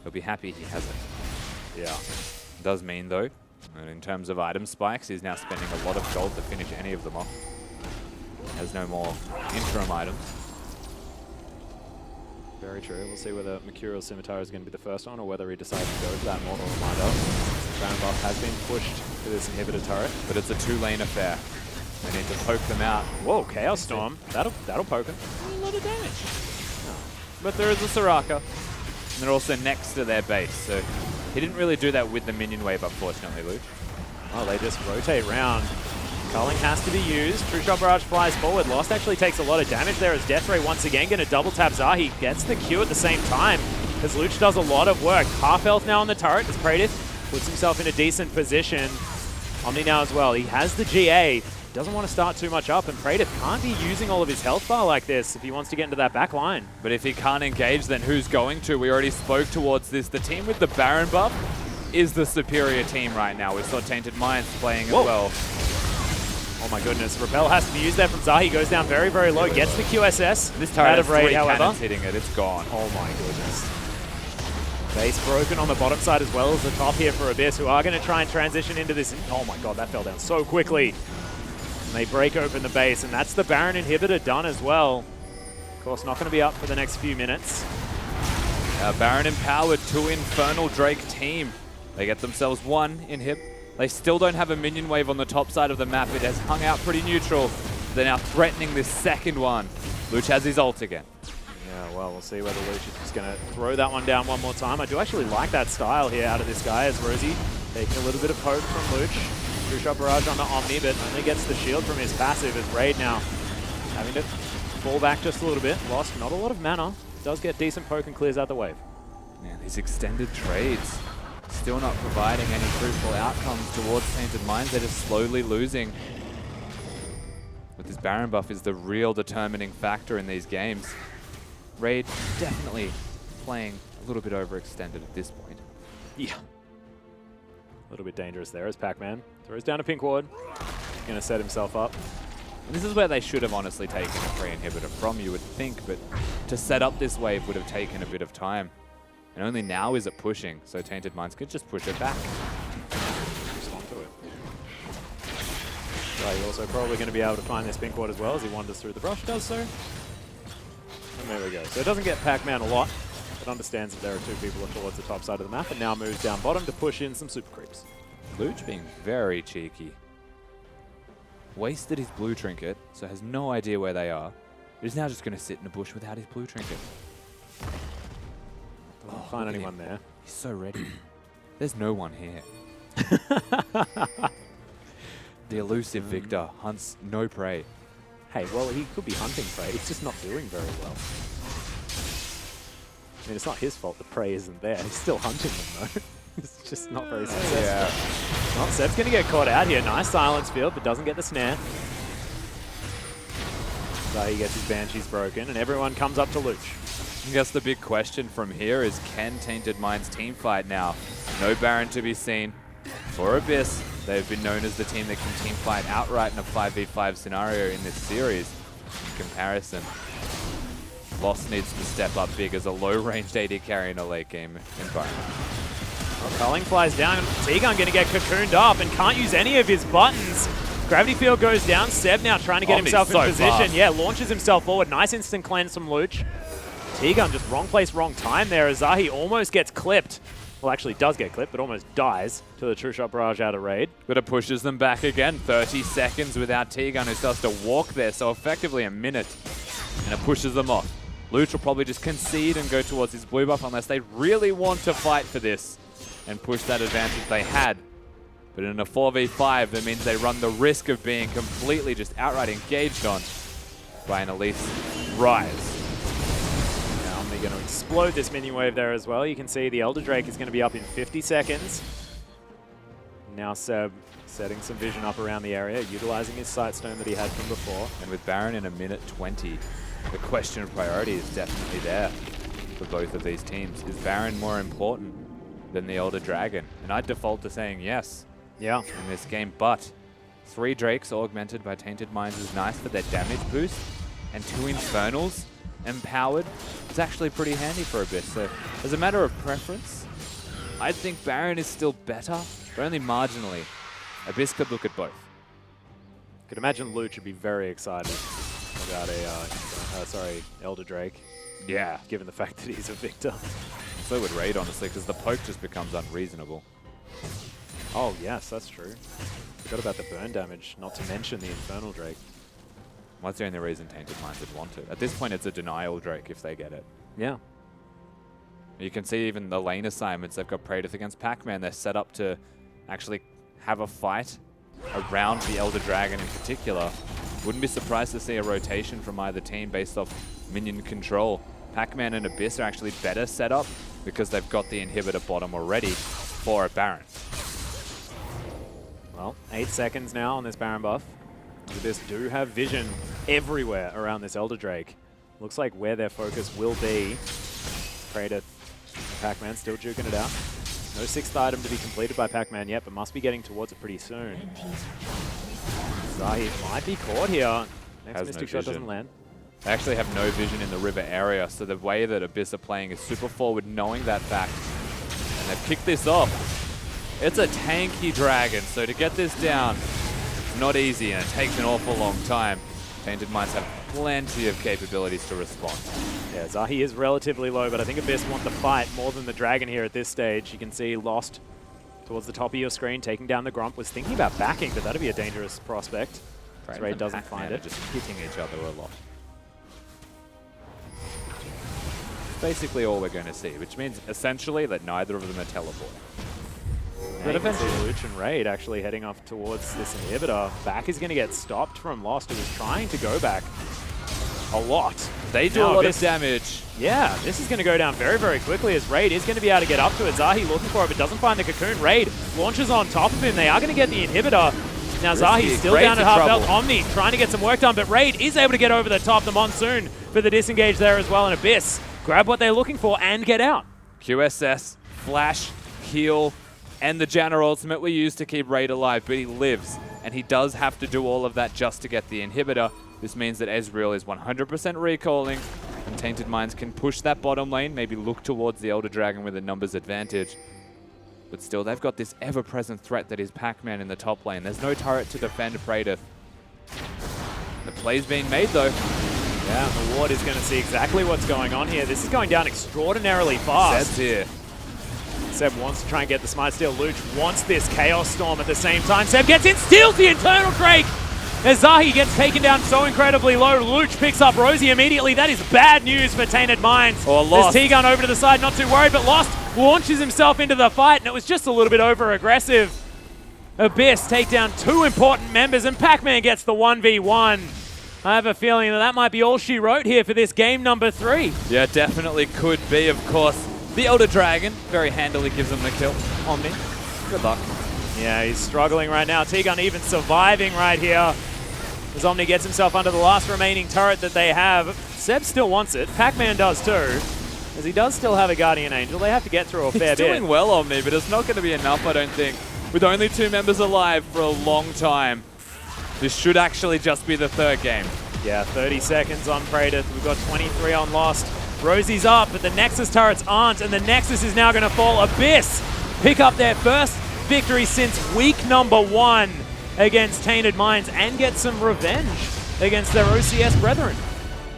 he'll be happy he has it. Yeah. Does mean, though, and in terms of item spikes, he's now spending a lot of gold to finish any of them off. Has no more interim items. Very true. We'll see whether Mercurial Scimitar is going to be the first one or whether he decides to go for that Mortal Reminder. Baron buff has been pushed to this inhibitor turret. But it's a two-lane affair. They need to poke them out. Whoa, Chaos Storm. That'll poke him. A lot of damage. But there is a Soraka. And they're also next to their base, so he didn't really do that with the minion wave, unfortunately, Luke. Oh, they just rotate round. Culling has to be used. True Shot Barrage flies forward. Lost actually takes a lot of damage there as Death Ray once again going to double tap Zahi. Gets the Q at the same time as Luch does a lot of work. Half health now on the turret as Praedyth puts himself in a decent position. Omni now as well. He has the GA. Doesn't want to start too much up, and Praedyth can't be using all of his health bar like this if he wants to get into that back line. But if he can't engage, then who's going to? We already spoke towards this. The team with the Baron buff is the superior team right now. We saw Tainted Minds playing as well. Oh my goodness, Repel has to be used there from Zahi. Goes down very, very low. Gets the QSS. This turret out of has raid, three however. cannons hitting it. It's gone. Oh my goodness. Base broken on the bottom side as well as the top here for Abyss, who are going to try and transition into this. Oh my god, that fell down so quickly. And they break open the base, and that's the Baron inhibitor done as well. Of course, not going to be up for the next few minutes. Baron empowered to Infernal Drake team. They get themselves one inhib. They still don't have a minion wave on the top side of the map. It has hung out pretty neutral. They're now threatening this second one. Luch has his ult again. Yeah, well, we'll see whether Luch is just going to throw that one down one more time. I do actually like that style here out of this guy as Rosie taking a little bit of poke from Luch. True Shot Barrage on the Omni, but only gets the shield from his passive as Raid now having to fall back just a little bit. Lost not a lot of mana. Does get decent poke and clears out the wave. Man, these extended trades still not providing any fruitful outcomes towards Tainted Minds. They're just slowly losing. But this Baron buff is the real determining factor in these games. Raid definitely playing a little bit overextended at this point. Yeah. A little bit dangerous there as Pac-Man throws down a pink ward. Going to set himself up. And this is where they should have honestly taken a free inhibitor from, you would think, but to set up this wave would have taken a bit of time. And only now is it pushing, so Tainted Minds could just push it back. Just onto it. So he's also probably going to be able to find this pink ward as well as he wanders through the brush, does so. And there we go. So it doesn't get Pac-Man a lot, but understands that there are two people towards the top side of the map and now moves down bottom to push in some super creeps. Luch being very cheeky. Wasted his blue trinket, so has no idea where they are. He's now just going to sit in a bush without his blue trinket. Don't find anyone there. He's so ready. There's no one here. The elusive Victor hunts no prey. Hey, well, he could be hunting prey. He's just not doing very well. I mean, it's not his fault the prey isn't there. He's still hunting them, though. It's just not very successful. Yeah. Well, Seb's going to get caught out here. Nice silence field, but doesn't get the snare. So he gets his Banshees broken, and everyone comes up to Luch. I guess the big question from here is, can Tainted Minds team fight now? No Baron to be seen. For Abyss, they've been known as the team that can team fight outright in a 5v5 scenario in this series. In comparison, Lost needs to step up big as a low-ranged AD carry in a late game environment. Well, Culling flies down. T-Gun going to get cocooned up and can't use any of his buttons. Gravity Field goes down. Seb now trying to get himself in position. Fast. Yeah, launches himself forward. Nice instant cleanse from Luch. T-Gun just wrong place, wrong time there. Azahi almost gets clipped. Well, actually does get clipped, but almost dies to the True Shot Barrage out of raid. But it pushes them back again. 30 seconds without T-Gun, who starts to walk there, so effectively a minute. And it pushes them off. Luch will probably just concede and go towards his blue buff unless they really want to fight for this and push that advantage they had. But in a 4v5, that means they run the risk of being completely just outright engaged on by an Elise Rise. Now they're going to explode this minion wave there as well. You can see the Elder Drake is going to be up in 50 seconds. Now Seb setting some vision up around the area, utilizing his Sightstone that he had from before. And with Baron in a minute 20, the question of priority is definitely there for both of these teams. Is Baron more important than the Elder Dragon? And I'd default to saying yes. Yeah. In this game, but 3 Drakes augmented by Tainted Minds is nice for their damage boost, and 2 Infernals empowered is actually pretty handy for Abyss. So as a matter of preference, I think Baron is still better, but only marginally. Abyss could look at both. Could imagine Luch would be very excited about Elder Drake. Yeah. Given the fact that he's a Victor. So would Raid, honestly, because the poke just becomes unreasonable. Oh, yes, that's true. Forgot about the burn damage, not to mention the Infernal Drake. Well, that's the only reason Tainted Minds would want it. At this point, it's a denial Drake if they get it. Yeah. You can see even the lane assignments. They've got Praedyth against Pac-Man. They're set up to actually have a fight around the Elder Dragon in particular. Wouldn't be surprised to see a rotation from either team based off minion control. Pac-Man and Abyss are actually better set up because they've got the inhibitor bottom already for a Baron. Well, 8 seconds now on this Baron buff. Abyss do have vision everywhere around this Elder Drake. Looks like where their focus will be. Praedyth, Pac-Man still juking it out. No 6th item to be completed by Pac-Man yet, but must be getting towards it pretty soon. Zahi might be caught here. Next Mystic Shot doesn't land. They actually have no vision in the river area, so the way that Abyss are playing is super forward, knowing that fact. And they've kicked this off. It's a tanky dragon, so to get this down, it's not easy, and it takes an awful long time. Tainted Minds have plenty of capabilities to respond. Yeah, Zahi is relatively low, but I think Abyss want the fight more than the dragon here at this stage. You can see Lost towards the top of your screen, taking down the Grump. Was thinking about backing, but that'd be a dangerous prospect. Raid doesn't find it. Just hitting each other a lot. Basically all we're going to see, which means essentially that neither of them are teleporting. But eventually Luch and Raid actually heading off towards this inhibitor. Back is going to get stopped from Lost, who was trying to go back a lot. They do a lot of damage. Yeah, this is going to go down very, very quickly as Raid is going to be able to get up to it. Zahi looking for it, but doesn't find the cocoon. Raid launches on top of him. They are going to get the inhibitor. Now Zahi's still down at half health. Omni trying to get some work done, but Raid is able to get over the top. The Monsoon for the disengage there as well, and Abyss grab what they're looking for and get out. QSS, Flash, Heal, and the Janna ultimate were used to keep Raid alive, but he lives, and he does have to do all of that just to get the inhibitor. This means that Ezreal is 100% recalling, and Tainted Minds can push that bottom lane, maybe look towards the Elder Dragon with a numbers advantage. But still, they've got this ever-present threat that is Pac-Man in the top lane. There's no turret to defend Praedyth. The play's being made, though. Yeah, the Ward is going to see exactly what's going on here. This is going down extraordinarily fast. Seb's here. Seb wants to try and get the Smite Steal. Luch wants this Chaos Storm at the same time. Seb gets in, steals the Internal Drake! As Zahi gets taken down so incredibly low, Luch picks up Rosie immediately. That is bad news for Tainted Minds. Or Lost. There's T-Gun over to the side, not too worried, but Lost launches himself into the fight, and it was just a little bit over-aggressive. Abyss take down 2 important members, and Pac-Man gets the 1v1. I have a feeling that that might be all she wrote here for this game number 3. Yeah, definitely could be, of course. The Elder Dragon very handily gives them the kill. Omni, good luck. Yeah, he's struggling right now. T-Gun even surviving right here. As Omni gets himself under the last remaining turret that they have. Seb still wants it. Pac-Man does too, as he does still have a Guardian Angel. They have to get through a fair bit. He's doing well, Omni, but it's not going to be enough, I don't think. With only 2 members alive for a long time. This should actually just be the 3rd game. Yeah, 30 seconds on Praedyth. We've got 23 on Lost. Rosie's up, but the Nexus turrets aren't, and the Nexus is now going to fall. Abyss pick up their first victory since week number 1 against Tainted Minds and get some revenge against their OCS brethren.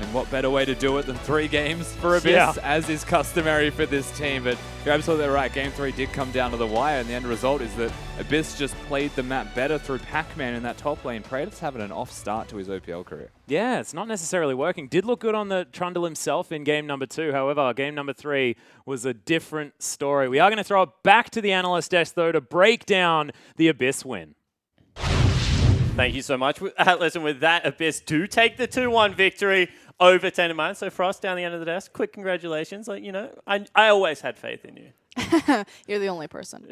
And what better way to do it than 3 games for Abyss, as is customary for this team. But you're absolutely right. Game 3 did come down to the wire, and the end result is that Abyss just played the map better through Pac-Man in that top lane. Praedyth's having an off start to his OPL career. Yeah, it's not necessarily working. Did look good on the Trundle himself in game number 2. However, game number 3 was a different story. We are going to throw it back to the analyst desk, though, to break down the Abyss win. Thank you so much. Listen, with that, Abyss do take the 2-1 victory over Tainted Minds. So Frost down the end of the desk, quick congratulations. Like, you know, I always had faith in you. You're the only person.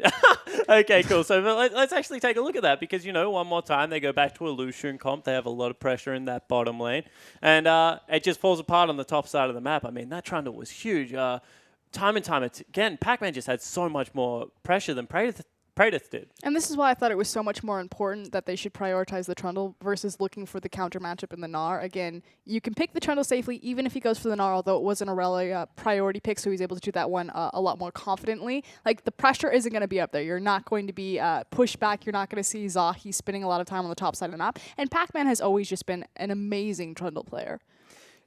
Okay, cool. So let's actually take a look at that because, you know, one more time, they go back to a Lucian comp. They have a lot of pressure in that bottom lane. And it just falls apart on the top side of the map. I mean, that Trundle was huge. Time and time again, Pac-Man just had so much more pressure than Praedyth did. And this is why I thought it was so much more important that they should prioritize the Trundle versus looking for the counter matchup in the Gnar. Again, you can pick the Trundle safely even if he goes for the Gnar, although it was an Aurelia priority pick, so he's able to do that one a lot more confidently. Like, the pressure isn't going to be up there. You're not going to be pushed back. You're not going to see Zahi spending a lot of time on the top side of the map. And Pac-Man has always just been an amazing Trundle player.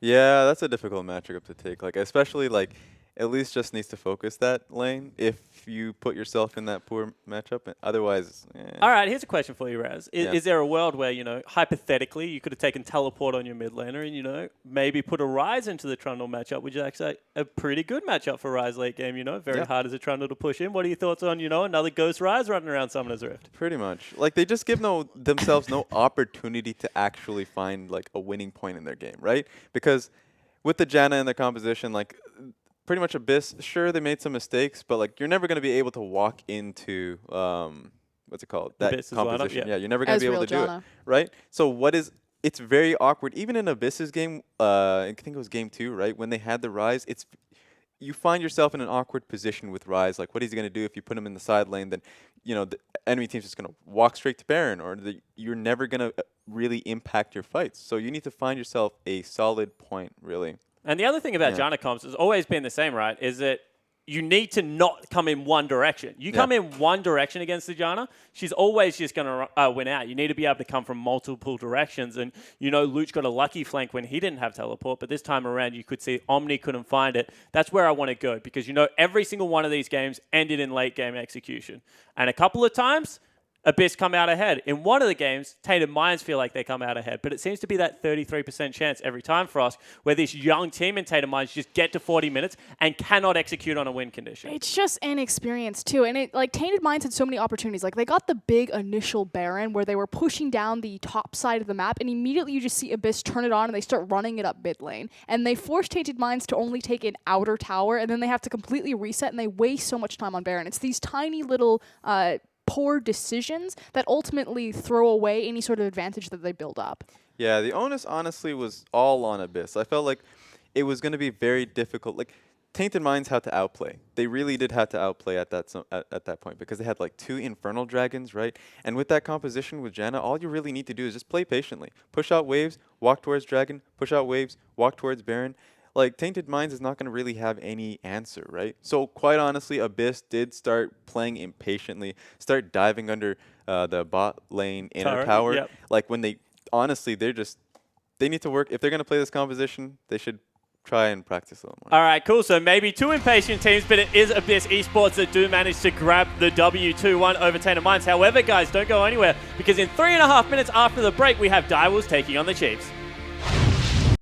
Yeah, that's a difficult matchup to take. Like, especially, like, at least just needs to focus that lane if you put yourself in that poor matchup. Otherwise, All right, here's a question for you, Raz. Yeah. Is there a world where, you know, hypothetically, you could have taken teleport on your mid laner and, you know, maybe put a Ryze into the Trundle matchup, which is actually a pretty good matchup for Ryze late game, you know? Very hard as a Trundle to push in. What are your thoughts on, you know, another Ghost Ryze running around Summoner's Rift? pretty much. Like, they just give themselves no opportunity to actually find, like, a winning point in their game, right? Because with the Janna and the composition, like, pretty much Abyss, sure, they made some mistakes, but, like, you're never going to be able to walk into, what's it called? That Abyss's lineup, composition. yeah. You're never going to be able real to do it, Janna. right? So it's very awkward. Even in Abyss's game, I think it was game 2, right? When they had the Ryze, you find yourself in an awkward position with Ryze. Like, what is he going to do if you put him in the side lane? Then, you know, the enemy team's just going to walk straight to Baron, or you're never going to really impact your fights. So you need to find yourself a solid point, really. And the other thing about Janna comps has always been the same, right? Is that you need to not come in one direction. You come in one direction against the Janna, she's always just going to win out. You need to be able to come from multiple directions. And, you know, Luch got a lucky flank when he didn't have teleport, but this time around you could see Omni couldn't find it. That's where I want to go because, you know, every single one of these games ended in late game execution. And a couple of times, Abyss come out ahead. In one of the games, Tainted Minds feel like they come out ahead, but it seems to be that 33% chance every time for us where this young team in Tainted Minds just get to 40 minutes and cannot execute on a win condition. It's just inexperience too, and it like Tainted Minds had so many opportunities. Like they got the big initial Baron where they were pushing down the top side of the map, and immediately you just see Abyss turn it on and they start running it up mid lane, and they force Tainted Minds to only take an outer tower, and then they have to completely reset, and they waste so much time on Baron. It's these tiny little poor decisions that ultimately throw away any sort of advantage that they build up. Yeah, the onus honestly was all on Abyss. I felt like it was going to be very difficult. Like, Tainted Minds had to outplay. They really did have to outplay at that point because they had like 2 Infernal Dragons, right? And with that composition with Janna, all you really need to do is just play patiently. Push out waves, walk towards Dragon, push out waves, walk towards Baron. Like, Tainted Minds is not going to really have any answer, right? So, quite honestly, Abyss did start playing impatiently, start diving under the bot lane inner tower. Yep. Like, when they need to work. If they're going to play this composition, they should try and practice a little more. All right, cool. So maybe 2 impatient teams, but it is Abyss Esports that do manage to grab the W2-1 over Tainted Minds. However, guys, don't go anywhere because in 3.5 minutes after the break, we have Direwolves taking on the Chiefs.